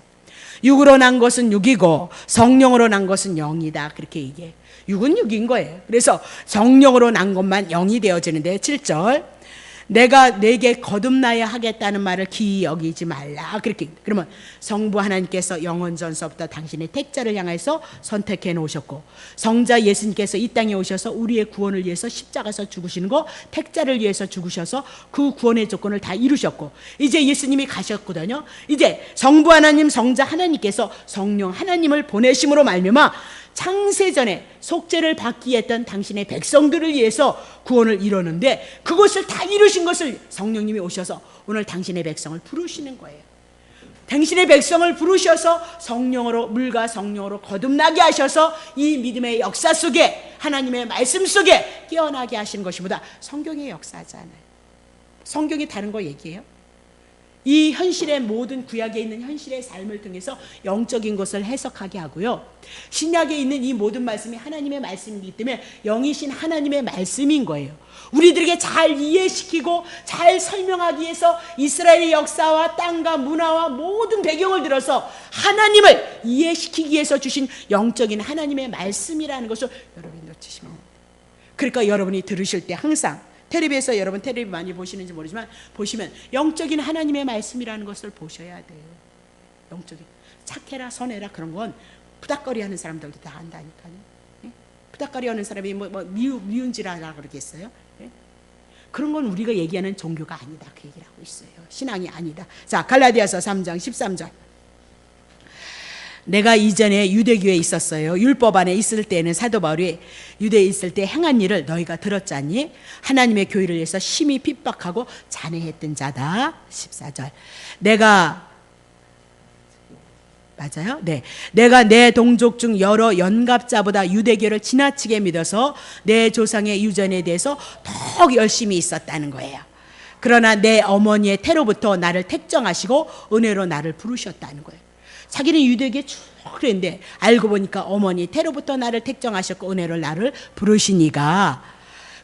육으로 난 것은 육이고 성령으로 난 것은 영이다. 그렇게 얘기해요. 육은 육인 거예요. 그래서 성령으로 난 것만 영이 되어지는데, 7절. 내가 내게 거듭나야 하겠다는 말을 기이 여기지 말라. 그렇게. 그러면 성부 하나님께서 영원전서부터 당신의 택자를 향해서 선택해 놓으셨고, 성자 예수님께서 이 땅에 오셔서 우리의 구원을 위해서 십자가에서 죽으시는 거, 택자를 위해서 죽으셔서 그 구원의 조건을 다 이루셨고, 이제 예수님이 가셨거든요. 이제 성부 하나님, 성자 하나님께서 성령 하나님을 보내심으로 말미암아 창세전에 속죄를 받기 했던 당신의 백성들을 위해서 구원을 이루는데, 그것을 다 이루신 것을 성령님이 오셔서 오늘 당신의 백성을 부르시는 거예요. 당신의 백성을 부르셔서 성령으로, 물과 성령으로 거듭나게 하셔서 이 믿음의 역사 속에, 하나님의 말씀 속에 깨어나게 하시는 것이 보다 성경의 역사잖아요. 성경이 다른 거 얘기해요? 이 현실의 모든 구약에 있는 현실의 삶을 통해서 영적인 것을 해석하게 하고요. 신약에 있는 이 모든 말씀이 하나님의 말씀이기 때문에 영이신 하나님의 말씀인 거예요. 우리들에게 잘 이해시키고 잘 설명하기 위해서 이스라엘의 역사와 땅과 문화와 모든 배경을 들어서 하나님을 이해시키기 위해서 주신 영적인 하나님의 말씀이라는 것을 여러분이 놓치시면 안 돼요. 그러니까 여러분이 들으실 때 항상 텔레비에서 여러분 텔레비 많이 보시는지 모르지만 보시면 영적인 하나님의 말씀이라는 것을 보셔야 돼요. 영적인 착해라 선해라 그런 건 부닥거리 하는 사람들도 다 안다니까요. 예? 부닥거리 하는 사람이 미운지라 그러겠어요. 예? 그런 건 우리가 얘기하는 종교가 아니다 그 얘기를 하고 있어요. 신앙이 아니다. 자, 갈라디아서 3장 13절. 내가 이전에 유대교에 있었어요. 율법 안에 있을 때에는 사도 바울이 유대에 있을 때 행한 일을 너희가 들었자니 하나님의 교회를 위해서 심히 핍박하고 잔해했던 자다. 14절. 맞아요? 네. 내가 내 동족 중 여러 연갑자보다 유대교를 지나치게 믿어서 내 조상의 유전에 대해서 더욱 열심히 있었다는 거예요. 그러나 내 어머니의 태로부터 나를 택정하시고 은혜로 나를 부르셨다는 거예요. 자기는 유대교에 쭉 그랬는데 알고 보니까 어머니 태로부터 나를 택정하셨고 은혜로 나를 부르시니까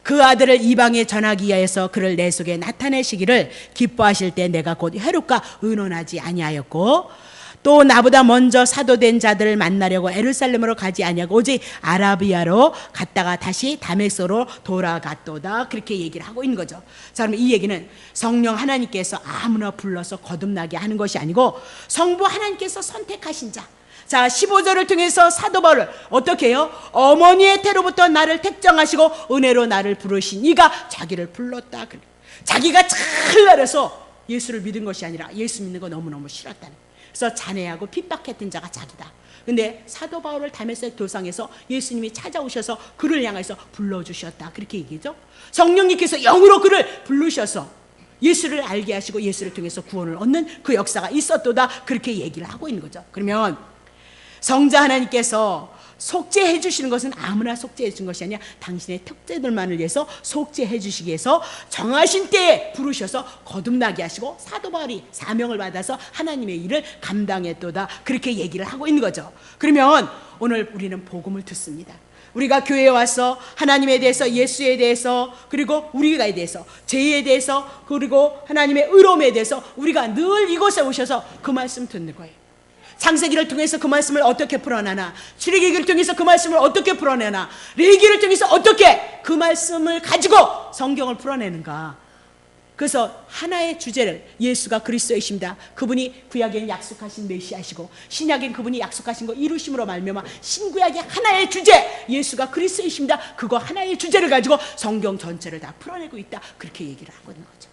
그 아들을 이방에 전하기 위하여서 그를 내 속에 나타내시기를 기뻐하실 때 내가 곧 헤롯과 의논하지 아니하였고 또 나보다 먼저 사도된 자들을 만나려고 예루살렘으로 가지 아니하고 오직 아라비아로 갔다가 다시 다메섹으로 돌아갔도다. 그렇게 얘기를 하고 있는 거죠. 자, 그럼 이 얘기는 성령 하나님께서 아무나 불러서 거듭나게 하는 것이 아니고 성부 하나님께서 선택하신 자. 자, 15절을 통해서 사도 바울을 어떻게 해요? 어머니의 태로부터 나를 택정하시고 은혜로 나를 부르신 이가 자기를 불렀다. 자기가 잘나려서 예수를 믿은 것이 아니라 예수 믿는 거 너무너무 싫었다는 거예요. 그래서 잔해하고 핍박했던 자가 자기다. 근데 사도 바울을 다메섹 도상에서 예수님이 찾아오셔서 그를 향해서 불러주셨다. 그렇게 얘기죠. 성령님께서 영으로 그를 부르셔서 예수를 알게 하시고 예수를 통해서 구원을 얻는 그 역사가 있었도다. 그렇게 얘기를 하고 있는 거죠. 그러면 성자 하나님께서 속죄해 주시는 것은 아무나 속죄해 주신 것이 아니라 당신의 특제들만을 위해서 속죄해 주시기 위해서 정하신 때에 부르셔서 거듭나게 하시고 사도 바울이 사명을 받아서 하나님의 일을 감당했도다. 그렇게 얘기를 하고 있는 거죠. 그러면 오늘 우리는 복음을 듣습니다. 우리가 교회에 와서 하나님에 대해서 예수에 대해서 그리고 우리가에 대해서 죄에 대해서 그리고 하나님의 의로움에 대해서 우리가 늘 이곳에 오셔서 그 말씀 듣는 거예요. 창세기를 통해서 그 말씀을 어떻게 풀어내나, 출애굽기를 통해서 그 말씀을 어떻게 풀어내나, 레위기를 통해서 어떻게 그 말씀을 가지고 성경을 풀어내는가. 그래서 하나의 주제를 예수가 그리스도이십니다. 그분이 구약엔 약속하신 메시아시고 신약엔 그분이 약속하신 거 이루심으로 말미암아 신구약의 하나의 주제 예수가 그리스도이십니다. 그거 하나의 주제를 가지고 성경 전체를 다 풀어내고 있다. 그렇게 얘기를 하고 있는 거죠.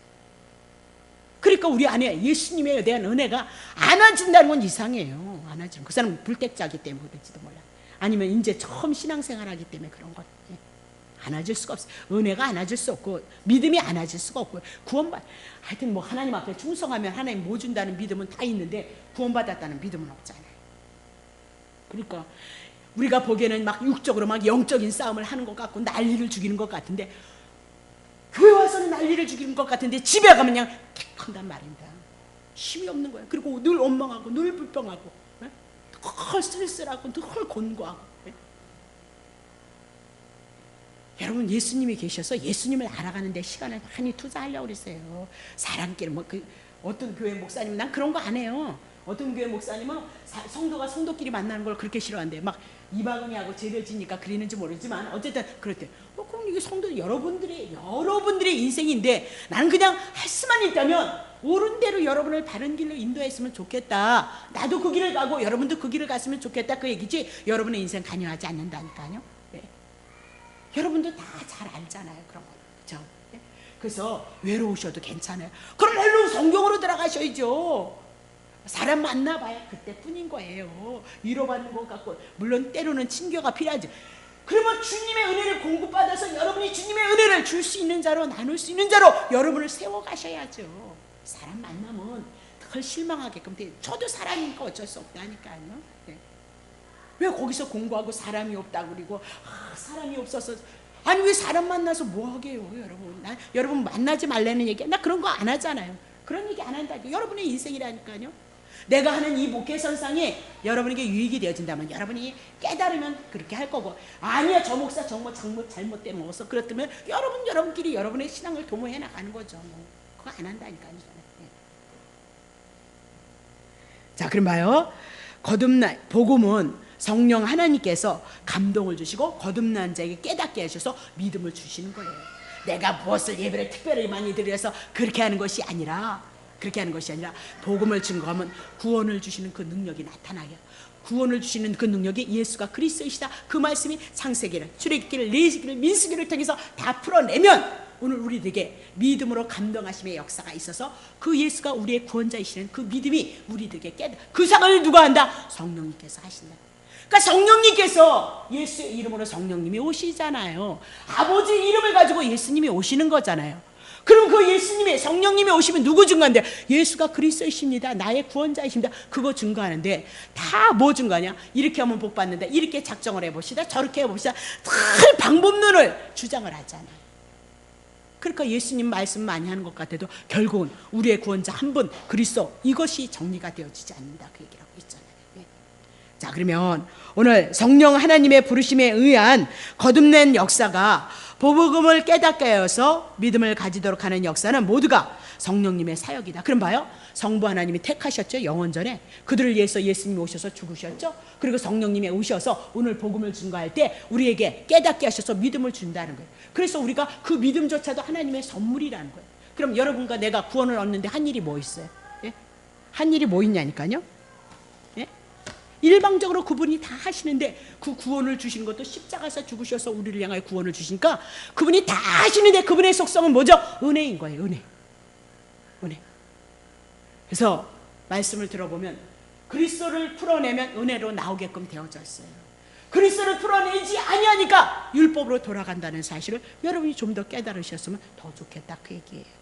그러니까 우리 안에 예수님에 대한 은혜가 안아진다는 건 이상해요. 안아지는 그 사람은 불택자기 때문에 그럴지도 몰라. 아니면 이제 처음 신앙생활하기 때문에 그런 거. 안아질 수가 없어요. 은혜가 안아질 수 없고 믿음이 안아질 수가 없고 구원받. 하여튼 뭐 하나님 앞에 충성하면 하나님 뭐 준다는 믿음은 다 있는데 구원받았다는 믿음은 없잖아요. 그러니까 우리가 보기에는 막 육적으로 막 영적인 싸움을 하는 것 같고 난리를 죽이는 것 같은데. 교회 와서는 난리를 죽이는 것 같은데 집에 가면 그냥 킥한단 말입니다. 힘이 없는 거예요. 그리고 늘 원망하고 늘 불평하고 늘 쓸쓸하고 늘 곤고하고. 여러분 예수님이 계셔서 예수님을 알아가는 데 시간을 많이 투자하려고 그랬어요. 사람끼리 어떤 교회 목사님은 난 그런 거 안 해요. 어떤 교회 목사님은 성도가 성도끼리 만나는 걸 그렇게 싫어한대요. 막 이방인하고 죄를 지니까 그러는지 모르지만 어쨌든 그랬대요. 그럼 이게 성도 여러분들의 인생인데 나는 그냥 할 수만 있다면 옳은 대로 여러분을 바른 길로 인도했으면 좋겠다. 나도 그 길을 가고 여러분도 그 길을 갔으면 좋겠다. 그 얘기지 여러분의 인생 관여하지 않는다니까요. 네. 여러분도 다 잘 알잖아요. 그런 거. 그렇죠? 네? 그래서 외로우셔도 괜찮아요. 그럼 얼른 성경으로 들어가셔야죠. 사람 만나봐야 그때뿐인 거예요. 위로받는 것 같고 물론 때로는 친교가 필요하지. 그러면 주님의 은혜를 공급받아서 여러분이 주님의 은혜를 줄 수 있는 자로 나눌 수 있는 자로 여러분을 세워가셔야죠. 사람 만나면 덜 실망하게끔 돼. 저도 사람이니까 어쩔 수 없다니까요. 네. 왜 거기서 공부하고 사람이 없다고 그리고 사람이 없어서 아니 왜 사람 만나서 뭐 하게요 여러분. 여러분 만나지 말라는 얘기 나 그런 거 안 하잖아요. 그런 얘기 안 한다니까. 여러분의 인생이라니까요. 내가 하는 이 목회선상이 여러분에게 유익이 되어진다면, 여러분이 깨달으면 그렇게 할 거고, 아니야 저 목사 정말 잘못돼 먹었어, 그렇다면 여러분끼리 여러분의 신앙을 도모해 나가는 거죠. 그거 안 한다니까요. 자, 그럼 봐요. 거듭난 복음은 성령 하나님께서 감동을 주시고 거듭난 자에게 깨닫게 하셔서 믿음을 주시는 거예요. 내가 무엇을 예배를 특별히 많이 드려서 그렇게 하는 것이 아니라, 복음을 증거하면 구원을 주시는 그 능력이 나타나요. 구원을 주시는 그 능력이 예수가 그리스도이시다, 그 말씀이 창세기를, 출애굽기를, 레위기를, 민수기를 통해서 다 풀어내면 오늘 우리들에게 믿음으로 감동하심의 역사가 있어서 그 예수가 우리의 구원자이시는 그 믿음이 우리들에게 그 상을 누가 한다? 성령님께서 하신다. 그러니까 성령님께서, 예수의 이름으로 성령님이 오시잖아요. 아버지 이름을 가지고 예수님이 오시는 거잖아요. 그럼 그 예수님이, 성령님이 오시면 누구 증거하는데? 예수가 그리스도이십니다, 나의 구원자이십니다, 그거 증거하는데, 다 뭐 증거하냐? 이렇게 하면 복 받는다, 이렇게 작정을 해봅시다, 저렇게 해봅시다, 다 방법론을 주장을 하잖아요. 그러니까 예수님 말씀 많이 하는 것 같아도 결국은 우리의 구원자 한 분, 그리스도, 이것이 정리가 되어지지 않는다, 그 얘기를 하고 있잖아요. 자, 그러면 오늘 성령 하나님의 부르심에 의한 거듭낸 역사가, 복음을 깨닫게 하여서 믿음을 가지도록 하는 역사는 모두가 성령님의 사역이다. 그럼 봐요. 성부 하나님이 택하셨죠. 영원전에 그들을 위해서 예수님이 오셔서 죽으셨죠. 그리고 성령님이 오셔서 오늘 복음을 증거할 때 우리에게 깨닫게 하셔서 믿음을 준다는 거예요. 그래서 우리가 그 믿음조차도 하나님의 선물이라는 거예요. 그럼 여러분과 내가 구원을 얻는데 한 일이 뭐 있어요? 예? 한 일이 뭐 있냐니까요. 예? 일방적으로 그분이 다 하시는데, 그 구원을 주시는 것도 십자가에서 죽으셔서 우리를 향하여 구원을 주시니까 그분이 다 하시는데, 그분의 속성은 뭐죠? 은혜인 거예요. 은혜. 그래서 말씀을 들어보면 그리스도를 풀어내면 은혜로 나오게끔 되어져 있어요. 그리스도를 풀어내지 아니하니까 율법으로 돌아간다는 사실을 여러분이 좀 더 깨달으셨으면 더 좋겠다, 그 얘기예요.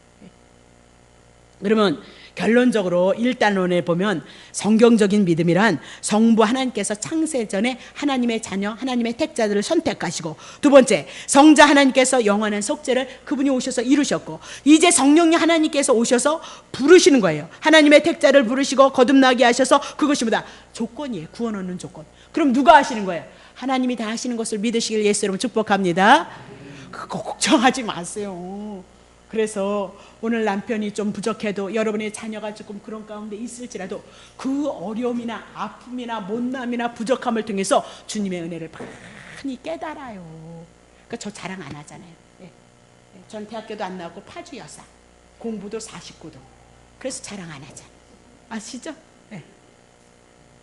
그러면 결론적으로 1단원에 보면 성경적인 믿음이란 성부 하나님께서 창세전에 하나님의 자녀, 하나님의 택자들을 선택하시고, 두 번째, 성자 하나님께서 영원한 속죄를 그분이 오셔서 이루셨고, 이제 성령님 하나님께서 오셔서 부르시는 거예요. 하나님의 택자를 부르시고 거듭나게 하셔서, 그것이 뭐다? 조건이에요. 구원 얻는 조건. 그럼 누가 하시는 거예요? 하나님이 다 하시는 것을 믿으시길 예수 이름으로 축복합니다. 그거 걱정하지 마세요. 그래서 오늘 남편이 좀 부족해도, 여러분의 자녀가 조금 그런 가운데 있을지라도, 그 어려움이나 아픔이나 못남이나 부족함을 통해서 주님의 은혜를 많이 깨달아요. 그러니까 저 자랑 안 하잖아요. 전 대학교도 안 나왔고 파주 여사, 공부도 49도. 그래서 자랑 안 하잖아요. 아시죠?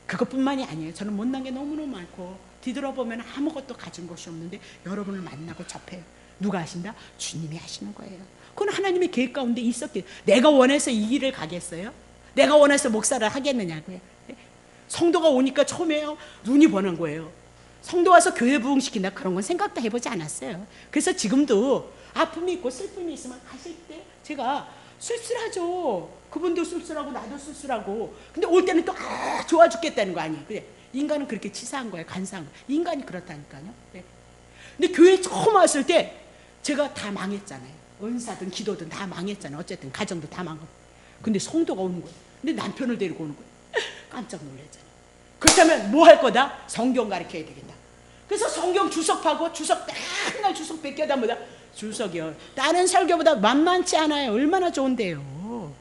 그것뿐만이 아니에요. 저는 못난 게 너무너무 많고, 뒤돌아보면 아무것도 가진 것이 없는데 여러분을 만나고 접해요. 누가 하신다? 주님이 하시는 거예요. 그건 하나님의 계획 가운데 있었기. 내가 원해서 이 길을 가겠어요? 내가 원해서 목사를 하겠느냐고요. 성도가 오니까 처음에요, 눈이 보는 거예요. 성도 와서 교회 부흥시킨다, 그런 건 생각도 해보지 않았어요. 그래서 지금도 아픔이 있고 슬픔이 있으면 가실 때 제가 쓸쓸하죠. 그분도 쓸쓸하고 나도 쓸쓸하고. 근데 올 때는 또 좋아 죽겠다는 거 아니에요. 그래, 인간은 그렇게 치사한 거예요. 간사한 거예요. 인간이 그렇다니까요. 근데 교회 처음 왔을 때 제가 다 망했잖아요. 은사든 기도든 다 망했잖아요. 어쨌든 가정도 다 망하고. 근데 성도가 오는 거예요. 근데 남편을 데리고 오는 거예요. 깜짝 놀랐잖아요. 그렇다면 뭐 할 거다? 성경 가르쳐야 되겠다. 그래서 성경 주석하고, 주석 맨날 주석 뺏겨다 보다, 주석이요, 다른 설교보다 만만치 않아요. 얼마나 좋은데요.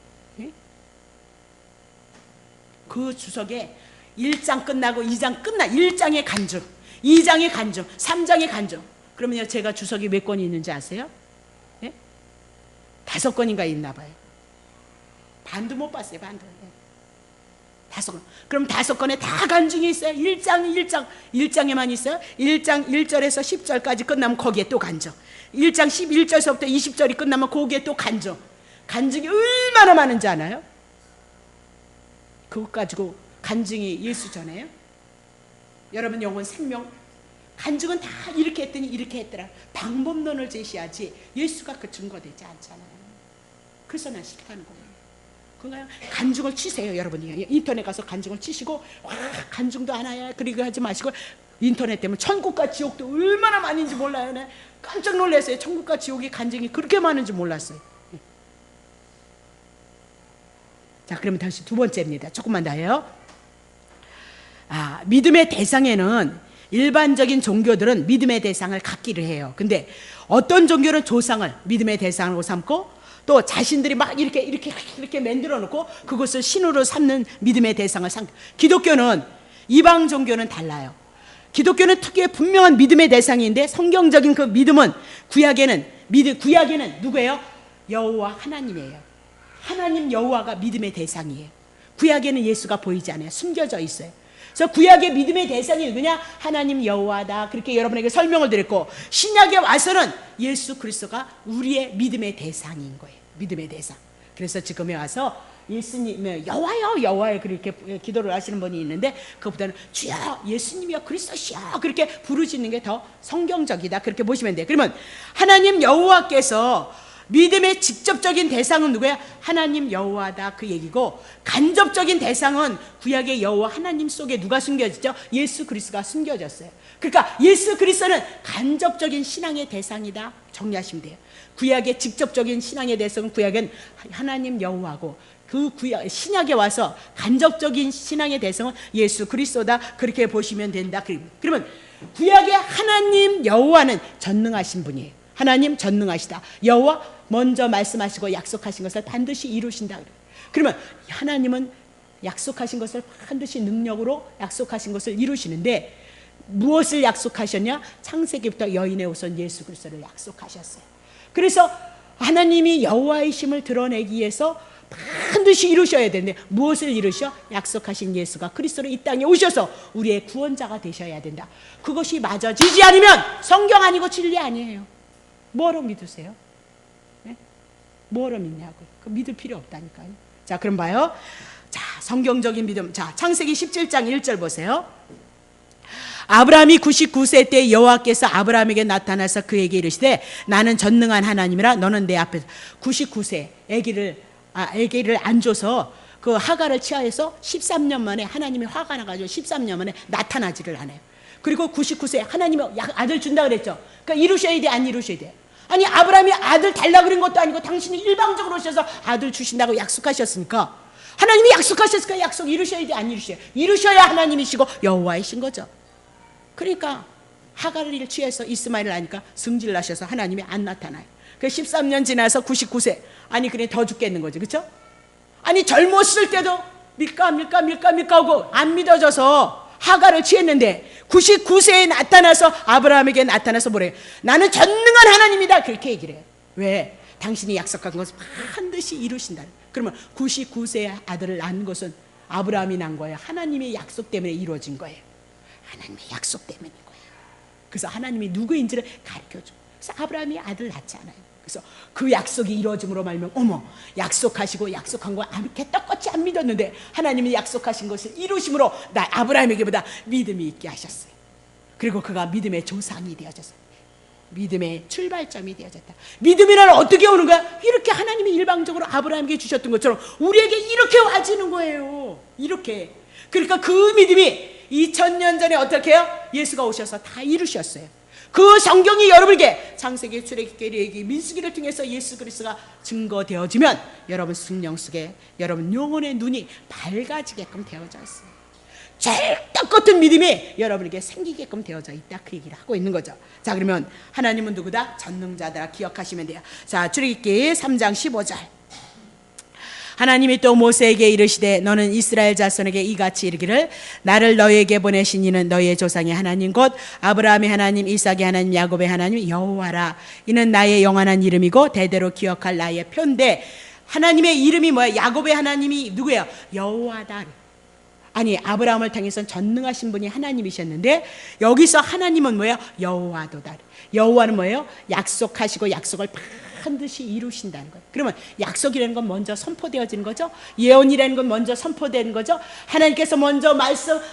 그 주석에 1장 끝나고 2장 1장의 간증, 2장의 간증, 3장의 간증. 그러면요, 제가 주석이 몇 권이 있는지 아세요? 5권인가 있나 봐요. 반도 못 봤어요. 반도. 5권. 그럼 5권에 다 간증이 있어요. 1장에만 있어요. 1장 1절에서 10절까지 끝나면 거기에 또 간증. 1장 11절서부터 20절이 끝나면 거기에 또 간증. 간증이 얼마나 많은지 아나요? 그것 가지고 간증이 예수 전에요? 여러분 영혼 생명 간증은 다 이렇게 했더니 이렇게 했더라, 방법론을 제시하지 예수가 그 증거되지 않잖아요. 그래서 난 싫다는 거예요. 그러니까 간증을 치세요. 여러분이 인터넷 가서 간증을 치시고, 와, 간증도 안 해야 그리고 하지 마시고, 인터넷 때문에 천국과 지옥도 얼마나 많은지 몰라요. 네? 깜짝 놀랐어요. 천국과 지옥의 간증이 그렇게 많은지 몰랐어요. 자, 그러면 다시 두 번째입니다. 조금만 더 해요. 믿음의 대상에는 일반적인 종교들은 믿음의 대상을 갖기를 해요. 근데 어떤 종교는 조상을 믿음의 대상으로 삼고 또 자신들이 막 이렇게 만들어 놓고 그것을 신으로 삼는 믿음의 대상을 삼고, 기독교는 이방 종교는 달라요. 기독교는 특유의 분명한 믿음의 대상인데 성경적인 그 믿음은 구약에는 누구예요? 여호와 하나님이에요. 하나님 여호와가 믿음의 대상이에요. 구약에는 예수가 보이지 않아요. 숨겨져 있어요. 그래서 구약의 믿음의 대상이 누구냐? 하나님 여호와다. 그렇게 여러분에게 설명을 드렸고, 신약에 와서는 예수 그리스도가 우리의 믿음의 대상인 거예요. 믿음의 대상. 그래서 지금에 와서 예수님 여호와요 그렇게 기도를 하시는 분이 있는데, 그것보다는 주여 예수님이여 그리스도시여 그렇게 부르시는 게 더 성경적이다. 그렇게 보시면 돼요. 그러면 하나님 여호와께서 믿음의 직접적인 대상은 누구야? 하나님 여호와다, 그 얘기고, 간접적인 대상은 구약의 여호와 하나님 속에 누가 숨겨지죠? 예수 그리스도가 숨겨졌어요. 그러니까 예수 그리스도는 간접적인 신앙의 대상이다 정리하시면 돼요. 구약의 직접적인 신앙의 대상은 구약은 하나님 여호와고, 그 구약 신약에 와서 간접적인 신앙의 대상은 예수 그리스도다. 그렇게 보시면 된다. 그러면 구약의 하나님 여호와는 전능하신 분이에요. 하나님 전능하시다. 여호와 먼저 말씀하시고 약속하신 것을 반드시 이루신다. 그러면 하나님은 약속하신 것을 반드시 능력으로 약속하신 것을 이루시는데, 무엇을 약속하셨냐? 창세기부터 여인의 후손 예수 그리스도를 약속하셨어요. 그래서 하나님이 여호와이심을 드러내기 위해서 반드시 이루셔야 되는데, 무엇을 이루셔? 약속하신 예수가 그리스도로 이 땅에 오셔서 우리의 구원자가 되셔야 된다. 그것이 맞아지지 않으면 성경 아니고 진리 아니에요. 뭐로 믿으세요? 네? 뭐로 믿냐고요? 그 믿을 필요 없다니까요. 자, 그럼 봐요. 자, 성경적인 믿음. 자, 창세기 17장 1절 보세요. 아브라함이 99세 때 여호와께서 아브라함에게 나타나서 그에게 이르시되 나는 전능한 하나님이라 너는 내 앞에서. 99세 아기를 안 줘서 그 하가를 취하여서 13년 만에 하나님이 화가 나가지고 13년 만에 나타나지를 않아요. 그리고 99세 하나님이 아들 준다 그랬죠. 그러니까 이루셔야 돼, 안 이루셔야 돼? 아니, 아브라함이 아들 달라 그런 것도 아니고 당신이 일방적으로 오셔서 아들 주신다고 약속하셨으니까, 하나님이 약속하셨으니까 약속 이루셔야 돼, 안 이루셔야 돼? 이루셔야 하나님이시고 여호와이신 거죠. 그러니까 하가를 취해서 이스마엘을 하니까 승질 나셔서 하나님이 안 나타나요. 그 13년 지나서 99세. 아니, 그래 더 죽겠는 거죠. 그렇죠? 아니, 젊었을 때도 밀까 하고 안 믿어져서 하가를 취했는데 99세에 나타나서 아브라함에게 나타나서 뭐래요? 나는 전능한 하나님이다. 그렇게 얘기를 해요. 왜? 당신이 약속한 것을 반드시 이루신다. 그러면 99세에 아들을 낳은 것은 아브라함이 낳은 거예요? 하나님의 약속 때문에 이루어진 거예요? 하나님의 약속 때문인 거예요. 그래서 하나님이 누구인지를 가르쳐줘. 그래서 아브라함이 아들 낳지 않아요. 그래서 그 약속이 이루어짐으로 말면, 어머, 약속하시고 약속한 거 이렇게 똑같이 안 믿었는데 하나님이 약속하신 것을 이루심으로 나 아브라함에게보다 믿음이 있게 하셨어요. 그리고 그가 믿음의 조상이 되어졌어요. 믿음의 출발점이 되어졌다. 믿음이란 어떻게 오는 거야? 이렇게 하나님이 일방적으로 아브라함에게 주셨던 것처럼 우리에게 이렇게 와지는 거예요. 이렇게. 그러니까 그 믿음이 2000년 전에 어떻게 해요? 예수가 오셔서 다 이루셨어요. 그 성경이 여러분에게 창세기, 출애굽기, 레위기, 민수기를 통해서 예수 그리스도가 증거되어지면 여러분 성령 속에 여러분 영혼의 눈이 밝아지게끔 되어져 있어요. 찰떡 같은 믿음이 여러분에게 생기게끔 되어져 있다. 그 얘기를 하고 있는 거죠. 자, 그러면 하나님은 누구다? 전능자다. 기억하시면 돼요. 자, 출애굽기 3장 15절. 하나님이 또 모세에게 이르시되 너는 이스라엘 자손에게 이같이 이르기를 나를 너희에게 보내신 이는 너희의 조상의 하나님 곧 아브라함의 하나님, 이삭의 하나님, 야곱의 하나님 여호와라. 이는 나의 영원한 이름이고 대대로 기억할 나의 표인데, 하나님의 이름이 뭐야? 야곱의 하나님이 누구예요? 여호와다. 아니, 아브라함을 통해서 전능하신 분이 하나님이셨는데 여기서 하나님은 뭐예요? 여호와도다. 여호와는 뭐예요? 약속하시고 약속을 반드시 이루신다는 거예요. 그러면 약속이라는 건 먼저 선포되어지는 거죠. 예언이라는 건 먼저 선포되는 거죠. 하나님께서 먼저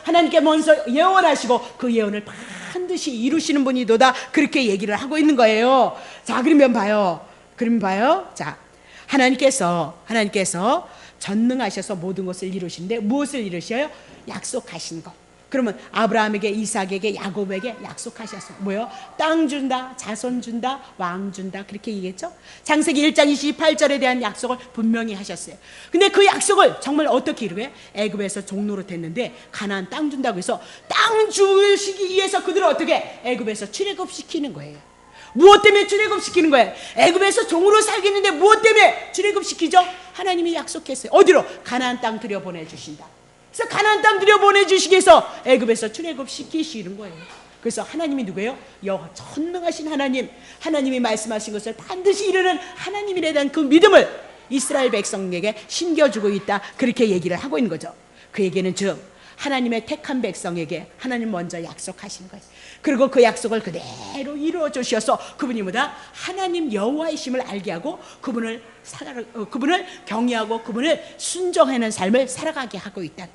하나님께 먼저 예언하시고 그 예언을 반드시 이루시는 분이도다. 그렇게 얘기를 하고 있는 거예요. 자, 그러면 봐요. 자, 하나님께서 전능하셔서 모든 것을 이루시는데 무엇을 이루셔요? 약속하신 것. 그러면 아브라함에게, 이삭에게, 야곱에게 약속하셨어요. 뭐요? 땅 준다, 자손 준다, 왕 준다, 그렇게 얘기했죠. 창세기 1장 28절에 대한 약속을 분명히 하셨어요. 근데 그 약속을 정말 어떻게 이루게? 애굽에서 종로로 됐는데 가나안 땅 준다고 해서 땅 주시기 위해서 그들을 어떻게? 애굽에서 출애굽시키는 거예요. 무엇 때문에 출애굽시키는 거예요? 애굽에서 종으로 살겠는데 무엇 때문에 출애굽시키죠? 하나님이 약속했어요. 어디로? 가나안 땅 들여보내주신다. 그래서 가나안 땅 들여보내주시기 위해서 애굽에서 출애굽시키시는 거예요. 그래서 하나님이 누구예요? 여호와 전능하신 하나님, 하나님이 말씀하신 것을 반드시 이루는 하나님에 대한 그 믿음을 이스라엘 백성에게 심겨주고 있다, 그렇게 얘기를 하고 있는 거죠. 그 얘기는 즉 하나님의 택한 백성에게 하나님 먼저 약속하신 거예요. 그리고 그 약속을 그대로 이루어 주셔서 그분이 뭐다? 하나님 여호와이심을 알게 하고 그분을 경외하고 그분을 순종하는 삶을 살아가게 하고 있다.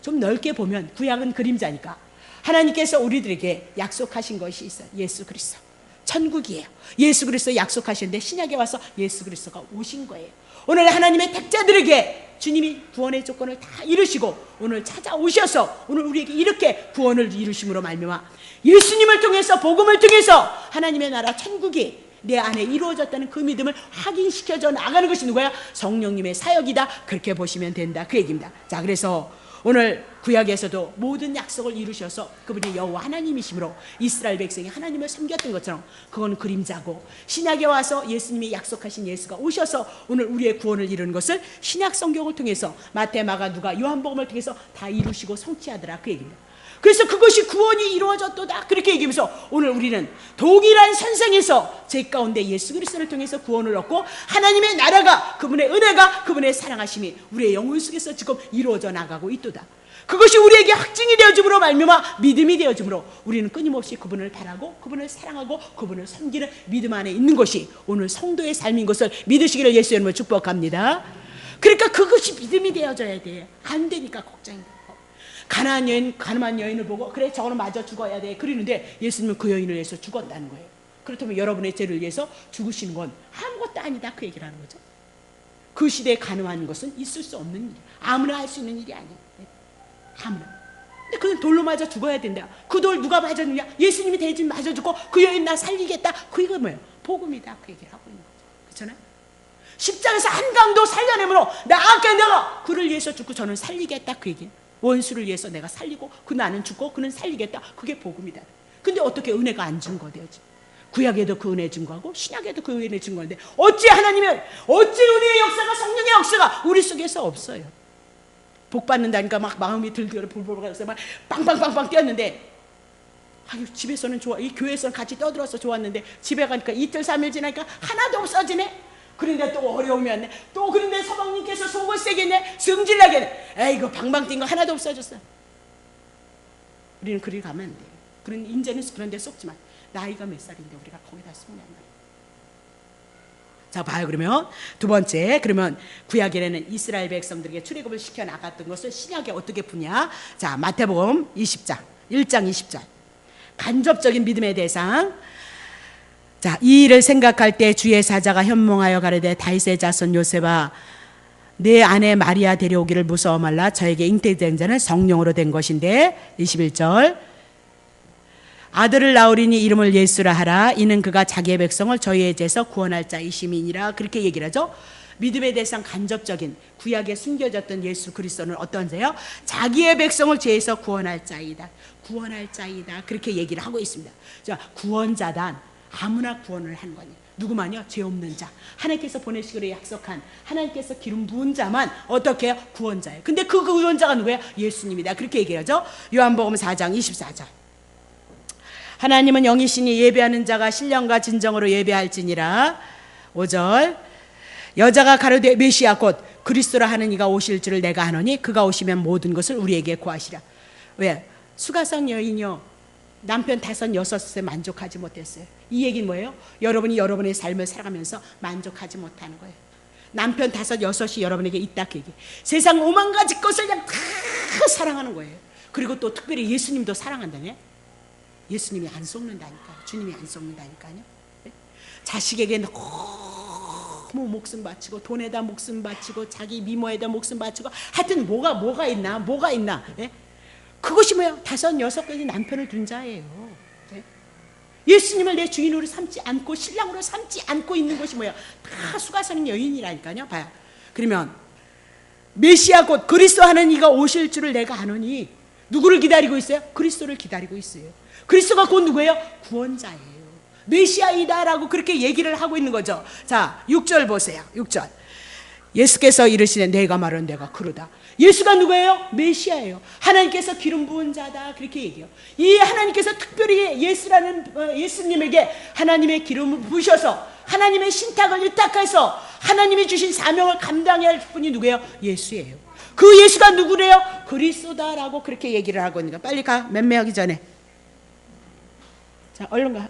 좀 넓게 보면 구약은 그림자니까 하나님께서 우리들에게 약속하신 것이 있어요. 예수 그리스도 천국이에요. 예수 그리스도 약속하셨는데 신약에 와서 예수 그리스도가 오신 거예요. 오늘 하나님의 택자들에게 주님이 구원의 조건을 다 이루시고 오늘 찾아오셔서 오늘 우리에게 이렇게 구원을 이루심으로 말미암아 예수님을 통해서, 복음을 통해서 하나님의 나라 천국이 내 안에 이루어졌다는 그 믿음을 확인시켜줘 나가는 것이 누구야? 성령님의 사역이다, 그렇게 보시면 된다, 그 얘기입니다. 자, 그래서 오늘 구약에서도 모든 약속을 이루셔서 그분이 여호와 하나님이시므로 이스라엘 백성이 하나님을 섬겼던 것처럼 그건 그림자고, 신약에 와서 예수님이 약속하신 예수가 오셔서 오늘 우리의 구원을 이루는 것을 신약 성경을 통해서 마태, 마가, 누가, 요한복음을 통해서 다 이루시고 성취하더라, 그 얘기입니다. 그래서 그것이 구원이 이루어졌도다, 그렇게 얘기하면서 오늘 우리는 동일한 선상에서 제 가운데 예수 그리스도를 통해서 구원을 얻고 하나님의 나라가, 그분의 은혜가, 그분의 사랑하심이 우리의 영혼 속에서 지금 이루어져 나가고 있도다. 그것이 우리에게 확증이 되어짐으로 말미암아 믿음이 되어짐으로 우리는 끊임없이 그분을 바라고 그분을 사랑하고 그분을 섬기는 믿음 안에 있는 것이 오늘 성도의 삶인 것을 믿으시기를 예수 이름으로 축복합니다. 그러니까 그것이 믿음이 되어져야 돼. 안 되니까 걱정이 돼. 가늠한 여인을 보고 그래 저거는 마저 죽어야 돼 그러는데 예수님은 그 여인을 위해서 죽었다는 거예요. 그렇다면 여러분의 죄를 위해서 죽으시는 건 아무것도 아니다, 그 얘기를 하는 거죠. 그 시대에 가능한 것은 있을 수 없는 일, 아무나 할 수 있는 일이 아니에요. 아무나. 근데 그는 돌로 맞아 죽어야 된다. 그 돌 누가 맞았느냐? 예수님이 대신 맞아 죽고 그 여인 나 살리겠다, 그 이거 뭐예요? 복음이다, 그 얘기를 하고 있는 거죠. 그렇잖아요. 십자가에서 한강도 살려내므로 내가 그를 위해서 죽고 저는 살리겠다, 그 얘기. 원수를 위해서 내가 살리고 그 나는 죽고 그는 살리겠다, 그게 복음이다. 근데 어떻게 은혜가 안 증거되어지? 구약에도 그 은혜 증거하고 신약에도 그 은혜 증거하는데 어찌 하나님은, 어찌 은혜의 역사가, 성령의 역사가 우리 속에서 없어요? 복 받는다니까 막 마음이 들들어 불불불해서 막 빵빵빵빵 뛰었는데, 아유 집에서는 좋아, 이 교회에서는 같이 떠들어서 좋았는데 집에 가니까 이틀 3일 지나니까 하나도 없어지네. 그런데 또 어려움이 왔네. 또 그런데 서방님께서 속을 세겠네, 성질나겠네. 에이구 방방 뛴 거 하나도 없어졌어. 우리는 그리 가면 안 돼요. 그런 인제는 그런 데 쏙지만 나이가 몇 살인데 우리가 거기다 쏘냐 말이야. 자, 봐요. 그러면 두 번째, 그러면 구약에는 이스라엘 백성들에게 출애굽을 시켜 나갔던 것을 신약에 어떻게 푸냐? 자, 마태복음 20장 1장 20절 간접적인 믿음의 대상. 자, 이 일을 생각할 때 주의 사자가 현몽하여 가르되 다윗의 자손 요셉아, 내 아내 마리아 데려오기를 무서워 말라. 저에게 잉태된 자는 성령으로 된 것인데, 21절 아들을 낳으리니 이름을 예수라 하라. 이는 그가 자기의 백성을 저희의 죄에서 구원할 자이심이니라. 그렇게 얘기를 하죠. 믿음의 대상 간접적인 구약에 숨겨졌던 예수 그리스도는 어떤 자요? 자기의 백성을 죄에서 구원할 자이다, 구원할 자이다, 그렇게 얘기를 하고 있습니다. 자, 구원자단 아무나 구원을 하는 거니, 누구만요? 죄 없는 자, 하나님께서 보내시기로 약속한, 하나님께서 기름 부은 자만 어떻게 해요? 구원자예요. 근데 그 구원자가 누구예요? 예수님이다, 그렇게 얘기하죠. 요한복음 4장 24절 하나님은 영이시니 예배하는 자가 신령과 진정으로 예배할지니라. 5절 여자가 가로되 메시아 곧 그리스도라 하는 이가 오실 줄을 내가 아노니 그가 오시면 모든 것을 우리에게 구하시라. 왜? 수가성 여인이요, 남편 5, 6에 만족하지 못했어요. 이 얘기는 뭐예요? 여러분이 여러분의 삶을 살아가면서 만족하지 못하는 거예요. 남편 5, 6이 여러분에게 있다, 그 얘기. 세상 5만 가지 것을 그냥 다 사랑하는 거예요. 그리고 또 특별히 예수님도 사랑한다네. 예수님이 안 속는다니까요. 주님이 안 속는다니까요. 네? 자식에게 너무 목숨 바치고, 돈에다 목숨 바치고, 자기 미모에다 목숨 바치고, 하여튼 뭐가 있나 네? 그것이 뭐예요? 5, 6가지 남편을 둔 자예요. 네? 예수님을 내 주인으로 삼지 않고 신랑으로 삼지 않고 있는 것이 뭐예요? 다 수가사는 여인이라니까요. 봐요. 그러면 메시아 곧 그리스도 하는 이가 오실 줄을 내가 아노니 누구를 기다리고 있어요? 그리스도를 기다리고 있어요. 그리스도가 곧 누구예요? 구원자예요. 메시아이다라고 그렇게 얘기를 하고 있는 거죠. 자, 6절 보세요. 6절. 예수께서 이르시되 내가 말은 내가 그러다. 예수가 누구예요? 메시아예요. 하나님께서 기름 부은 자다 그렇게 얘기해요. 이 하나님께서 특별히 예수님에게 하나님의 기름을 부으셔서 하나님의 신탁을 위탁해서 하나님이 주신 사명을 감당해야 할 분이 누구예요? 예수예요. 그 예수가 누구래요? 그리스도다라고 그렇게 얘기를 하고 있는 거예요. 빨리 가. 맴매하기 전에. 자, 얼른 가.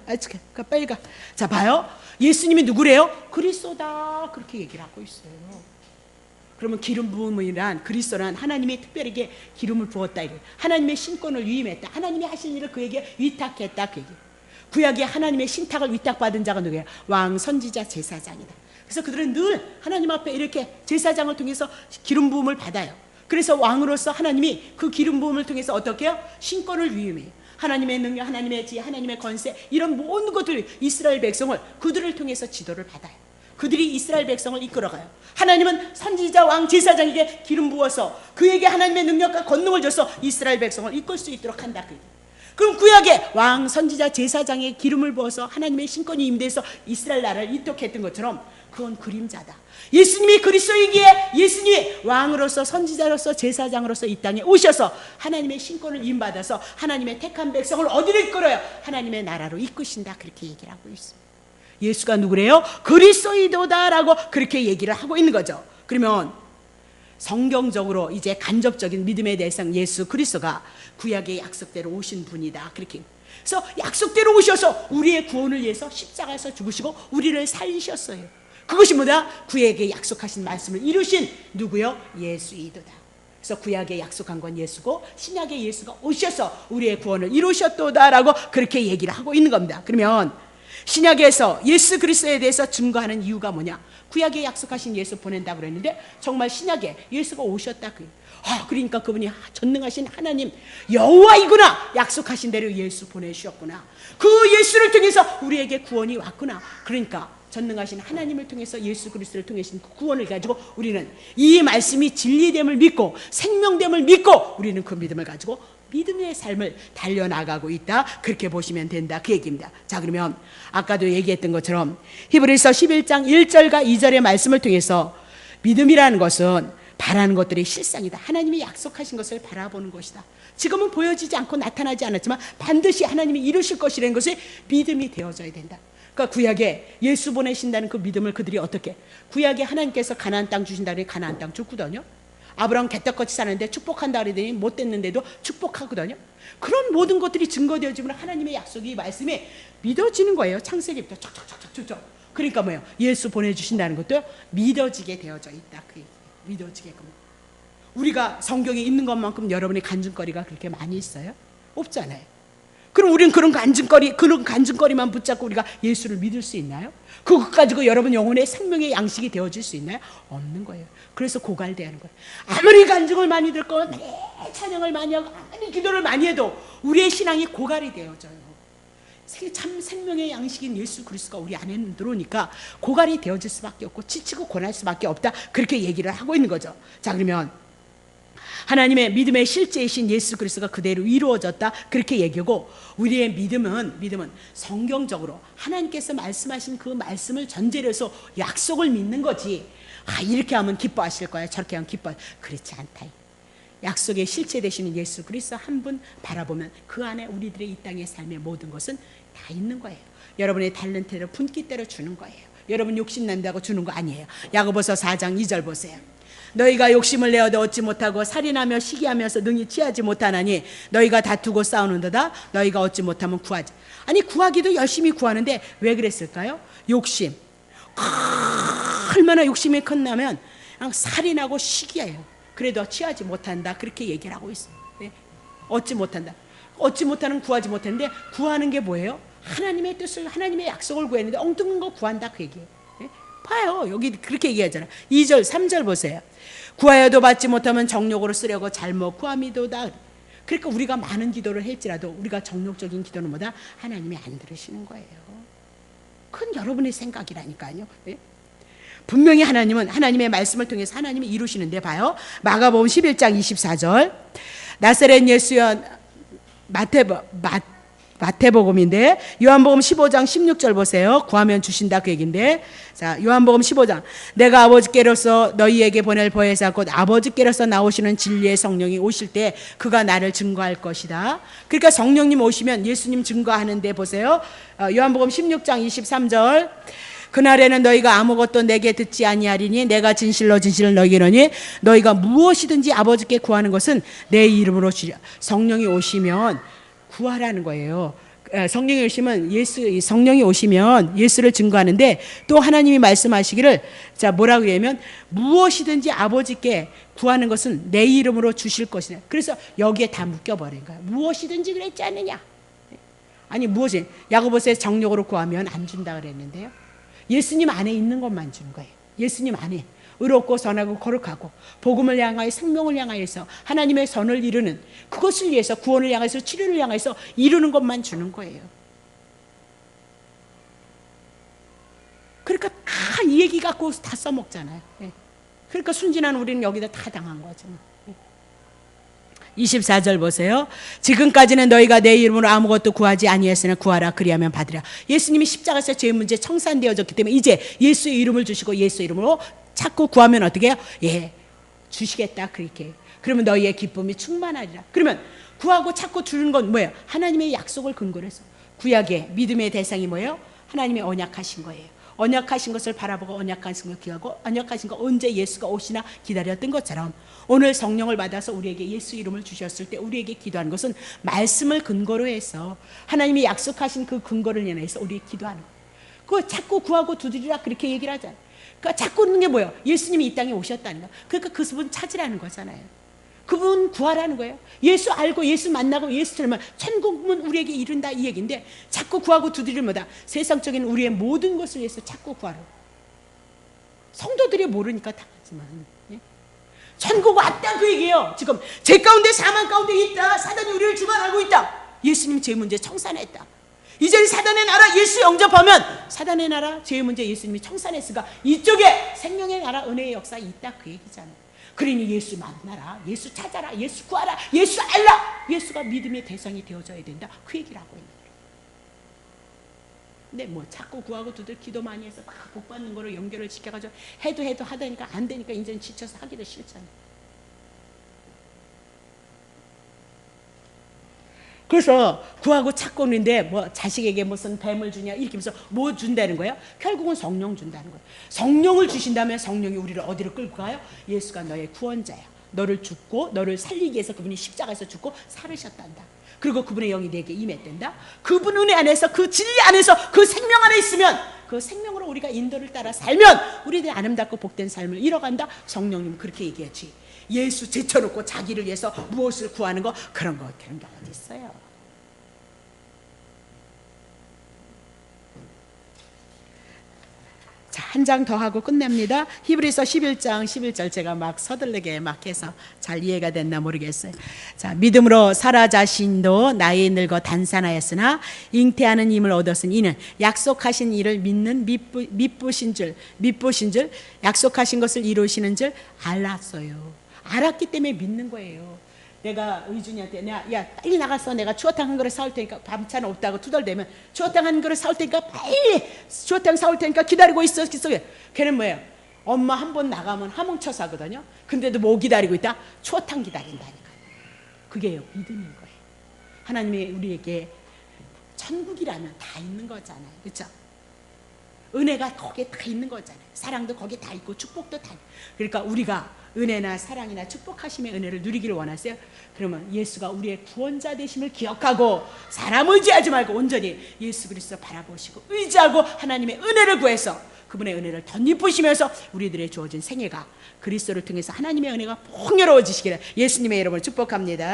빨리 가. 자, 봐요. 예수님이 누구래요? 그리스도다 그렇게 얘기를 하고 있어요. 그러면 기름 부음이란 그리스도란 하나님이 특별하게 기름을 부었다 이거예요. 하나님의 신권을 위임했다. 하나님이 하신 일을 그에게 위탁했다 그 얘기예요. 구약에 하나님의 신탁을 위탁받은 자가 누구예요? 왕, 선지자, 제사장이다. 그래서 그들은 늘 하나님 앞에 이렇게 제사장을 통해서 기름 부음을 받아요. 그래서 왕으로서 하나님이 그 기름 부음을 통해서 어떻게 해요? 신권을 위임해요. 하나님의 능력, 하나님의 지혜, 하나님의 권세 이런 모든 것들 이스라엘 백성을 그들을 통해서 지도를 받아요. 그들이 이스라엘 백성을 이끌어가요. 하나님은 선지자, 왕, 제사장에게 기름 부어서 그에게 하나님의 능력과 권능을 줘서 이스라엘 백성을 이끌 수 있도록 한다. 그럼 구약에 왕, 선지자, 제사장에 기름을 부어서 하나님의 신권이 임대해서 이스라엘 나라를 이끌었던 것처럼 그건 그림자다. 예수님이 그리스도이기에 예수님이 왕으로서 선지자로서 제사장으로서 이 땅에 오셔서 하나님의 신권을 임받아서 하나님의 택한 백성을 어디로 이끌어요? 하나님의 나라로 이끄신다 그렇게 얘기를 하고 있습니다. 예수가 누구래요? 그리스도이도다라고 그렇게 얘기를 하고 있는 거죠. 그러면 성경적으로 이제 간접적인 믿음의 대상 예수 그리스도가 구약의 약속대로 오신 분이다 그렇게. 그래서 약속대로 오셔서 우리의 구원을 위해서 십자가에서 죽으시고 우리를 살리셨어요. 그것이 뭐다? 구약에 약속하신 말씀을 이루신 누구요? 예수이도다. 그래서 구약에 약속한 건 예수고 신약의 예수가 오셔서 우리의 구원을 이루셨도다라고 그렇게 얘기를 하고 있는 겁니다. 그러면 신약에서 예수 그리스도에 대해서 증거하는 이유가 뭐냐? 구약에 약속하신 예수 보낸다고 그랬는데 정말 신약에 예수가 오셨다. 그러니까 그분이 전능하신 하나님 여호와이구나. 약속하신 대로 예수 보내주셨구나. 그 예수를 통해서 우리에게 구원이 왔구나. 그러니까 전능하신 하나님을 통해서 예수 그리스도를 통해서 그 구원을 가지고 우리는 이 말씀이 진리됨을 믿고 생명됨을 믿고 우리는 그 믿음을 가지고 믿음의 삶을 달려나가고 있다 그렇게 보시면 된다 그 얘기입니다. 자, 그러면 아까도 얘기했던 것처럼 히브리서 11장 1절과 2절의 말씀을 통해서 믿음이라는 것은 바라는 것들이 실상이다. 하나님이 약속하신 것을 바라보는 것이다. 지금은 보여지지 않고 나타나지 않았지만 반드시 하나님이 이루실 것이라는 것이 믿음이 되어져야 된다. 그러니까 구약에 예수 보내신다는 그 믿음을 그들이 어떻게, 구약에 하나님께서 가나안 땅 주신다니 가나안 땅 줬거든요. 아브라함 개떡같이 사는데 축복한다 그러더니 못 됐는데도 축복하거든요. 그런 모든 것들이 증거되어지면 하나님의 약속이 말씀이 믿어지는 거예요. 창세기부터 척척척척척. 그러니까 뭐예요? 예수 보내주신다는 것도 믿어지게 되어져 있다. 그 믿어지게끔. 우리가 성경에 있는 것만큼 여러분의 간증거리가 그렇게 많이 있어요? 없잖아요. 그럼 우리는 그런 간증거리만 붙잡고 우리가 예수를 믿을 수 있나요? 그것 가지고 여러분 영혼의 생명의 양식이 되어질 수 있나요? 없는 거예요. 그래서 고갈되는 거예요. 아무리 간증을 많이 듣고 찬양을 많이 하고 아무리 기도를 많이 해도 우리의 신앙이 고갈이 되어져요. 참 생명의 양식인 예수 그리스도가 우리 안에 들어오니까 고갈이 되어질 수밖에 없고 지치고 고날 수밖에 없다. 그렇게 얘기를 하고 있는 거죠. 자, 그러면 하나님의 믿음의 실제이신 예수 그리스도가 그대로 이루어졌다 그렇게 얘기하고, 우리의 믿음은 성경적으로 하나님께서 말씀하신 그 말씀을 전제로 해서 약속을 믿는 거지, 이렇게 하면 기뻐하실 거야 저렇게 하면 그렇지 않다. 약속의 실체 되시는 예수 그리스도 한 분 바라보면 그 안에 우리들의 이 땅의 삶의 모든 것은 다 있는 거예요. 여러분의 달란트를 분깃대로 주는 거예요. 여러분 욕심난다고 주는 거 아니에요. 야고보서 4장 2절 보세요. 너희가 욕심을 내어도 얻지 못하고 살인하며 시기하면서 능히 취하지 못하나니 너희가 다투고 싸우는도다. 너희가 얻지 못하면 구하지. 아니, 구하기도 열심히 구하는데 왜 그랬을까요? 욕심. 얼마나 욕심이 컸냐면 그냥 살인하고 시기해요. 그래도 취하지 못한다 그렇게 얘기를 하고 있어요. 네? 얻지 못한다. 얻지 못하는 구하지 못했는데 구하는 게 뭐예요? 하나님의 뜻을, 하나님의 약속을 구했는데 엉뚱한 거 구한다 그 얘기예요. 네? 봐요. 여기 그렇게 얘기하잖아요. 2절 3절 보세요. 구하여도 받지 못하면 정욕으로 쓰려고 잘못 구함이도다. 그러니까 우리가 많은 기도를 할지라도 우리가 정욕적인 기도는 뭐다? 하나님이 안 들으시는 거예요. 그건 여러분의 생각이라니까요. 예? 분명히 하나님은 하나님의 말씀을 통해서 하나님이 이루시는데 봐요. 마가복음 11장 24절. 나사렛 예수여, 마태복음인데 요한복음 15장 16절 보세요. 구하면 주신다 그 얘기인데, 자, 요한복음 15장. 내가 아버지께로서 너희에게 보낼 보혜사 곧 아버지께로서 나오시는 진리의 성령이 오실 때 그가 나를 증거할 것이다. 그러니까 성령님 오시면 예수님 증거하는데 보세요. 요한복음 16장 23절. 그날에는 너희가 아무것도 내게 듣지 아니하리니 내가 진실로 진실로 너희에게 이르노니 너희가 무엇이든지 아버지께 구하는 것은 내 이름으로 주리라. 성령이 오시면 구하라는 거예요. 성령이 오시면 예수를 증거하는데 또 하나님이 말씀하시기를, 자, 뭐라고 하냐면 무엇이든지 아버지께 구하는 것은 내 이름으로 주실 것이다. 그래서 여기에 다 묶여버린 거야. 무엇이든지 그랬지 않느냐. 아니 무엇이, 야고보서에 정욕으로 구하면 안 준다 그랬는데요. 예수님 안에 있는 것만 주는 거예요. 예수님 안에 의롭고 선하고 거룩하고 복음을 향하여 생명을 향하여서 하나님의 선을 이루는 그것을 위해서 구원을 향해서 치료를 향해서 이루는 것만 주는 거예요. 그러니까 다 이 얘기 갖고 다 써먹잖아요. 그러니까 순진한 우리는 여기다 다 당한 거죠. 24절 보세요. 지금까지는 너희가 내 이름으로 아무것도 구하지 아니했으나 구하라 그리하면 받으라. 예수님이 십자가에서 죄 문제 청산되어졌기 때문에 이제 예수의 이름을 주시고 예수의 이름으로 자꾸 구하면 어떻게 해요? 예, 주시겠다 그렇게. 그러면 너희의 기쁨이 충만하리라. 그러면 구하고 자꾸 주는 건 뭐예요? 하나님의 약속을 근거로 해서. 구약의 믿음의 대상이 뭐예요? 하나님의 언약하신 거예요. 언약하신 것을 바라보고 언약하신 걸 기하고 언약하신 거 언제 예수가 오시나 기다렸던 것처럼 오늘 성령을 받아서 우리에게 예수 이름을 주셨을 때 우리에게 기도하는 것은 말씀을 근거로 해서 하나님이 약속하신 그 근거를 인해서 우리 기도하는 거예요. 그거 자꾸 구하고 두드리라 그렇게 얘기를 하잖아요. 그러니까 자꾸 있는 게 뭐예요? 예수님이 이 땅에 오셨다는 거. 그러니까 그분 찾으라는 거잖아요. 그분 구하라는 거예요. 예수 알고 예수 만나고 예수 들으면 천국은 우리에게 이른다 이 얘기인데 자꾸 구하고 두드리는 뭐다? 세상적인 우리의 모든 것을 위해서 자꾸 구하라. 성도들이 모르니까 당하지만 천국 왔다 그 얘기예요. 지금 죄 가운데 사망 가운데 있다. 사단이 우리를 주관하고 있다. 예수님 죄 문제 청산했다. 이제 사단의 나라 예수 영접하면 사단의 나라 죄의 문제 예수님이 청산했으니까 이쪽에 생명의 나라 은혜의 역사 있다 그 얘기잖아요. 그러니 예수 만나라, 예수 찾아라, 예수 구하라, 예수 알라. 예수가 믿음의 대상이 되어져야 된다 그 얘기를 하고 있는 거예요. 근데 뭐 자꾸 구하고 두들 기도 많이 해서 막 복 받는 거로 연결을 시켜가지고 해도 하다니까 안 되니까 이제는 지쳐서 하기도 싫잖아요. 그래서 구하고 찾고 있는데 뭐 자식에게 무슨 뱀을 주냐 이렇게 하면서 뭐 준다는 거예요? 결국은 성령 준다는 거예요. 성령을 주신다면 성령이 우리를 어디로 끌고 가요? 예수가 너의 구원자야. 너를 죽고 너를 살리기 위해서 그분이 십자가에서 죽고 살으셨단다. 그리고 그분의 영이 내게 임했단다. 그분 은혜 안에서 그 진리 안에서 그 생명 안에 있으면 그 생명으로 우리가 인도를 따라 살면 우리들의 아름답고 복된 삶을 이뤄간다. 성령님은 그렇게 얘기했지. 예수 제쳐놓고 자기를 위해서 무엇을 구하는 거 그런 게 어디 있어요. 자, 한 장 더 하고 끝냅니다. 히브리서 11장 11절 제가 막 서둘르게 막 해서 잘 이해가 됐나 모르겠어요. 자, 믿음으로 사라 자신도 나이 늙어 단산하였으나 잉태하는 힘을 얻었으니 이는 약속하신 일을 믿는 믿부신 줄 약속하신 것을 이루시는 줄 알았어요. 알았기 때문에 믿는 거예요. 내가 의준이한테 야 빨리 나가서 내가 추어탕 한 그릇 사올 테니까 반찬 없다고 투덜대면 추어탕 한 그릇 사올 테니까 빨리 추어탕 사올 테니까 기다리고 있어. 걔는 뭐예요? 엄마 한 번 나가면 하뭉쳐서 하거든요. 근데도 뭐 기다리고 있다? 추어탕 기다린다니까. 그게 믿음인 거예요. 하나님이 우리에게 천국이라면 다 있는 거잖아요. 그렇죠? 은혜가 거기에 다 있는 거잖아요. 사랑도 거기에 다 있고 축복도 다 있고. 그러니까 우리가 은혜나 사랑이나 축복하심의 은혜를 누리기를 원하세요? 그러면 예수가 우리의 구원자 되심을 기억하고 사람 의지하지 말고 온전히 예수 그리스도 바라보시고 의지하고 하나님의 은혜를 구해서 그분의 은혜를 덧입으시면서 우리들의 주어진 생애가 그리스도를 통해서 하나님의 은혜가 풍요로워지시기를 예수님의 이름으로 축복합니다.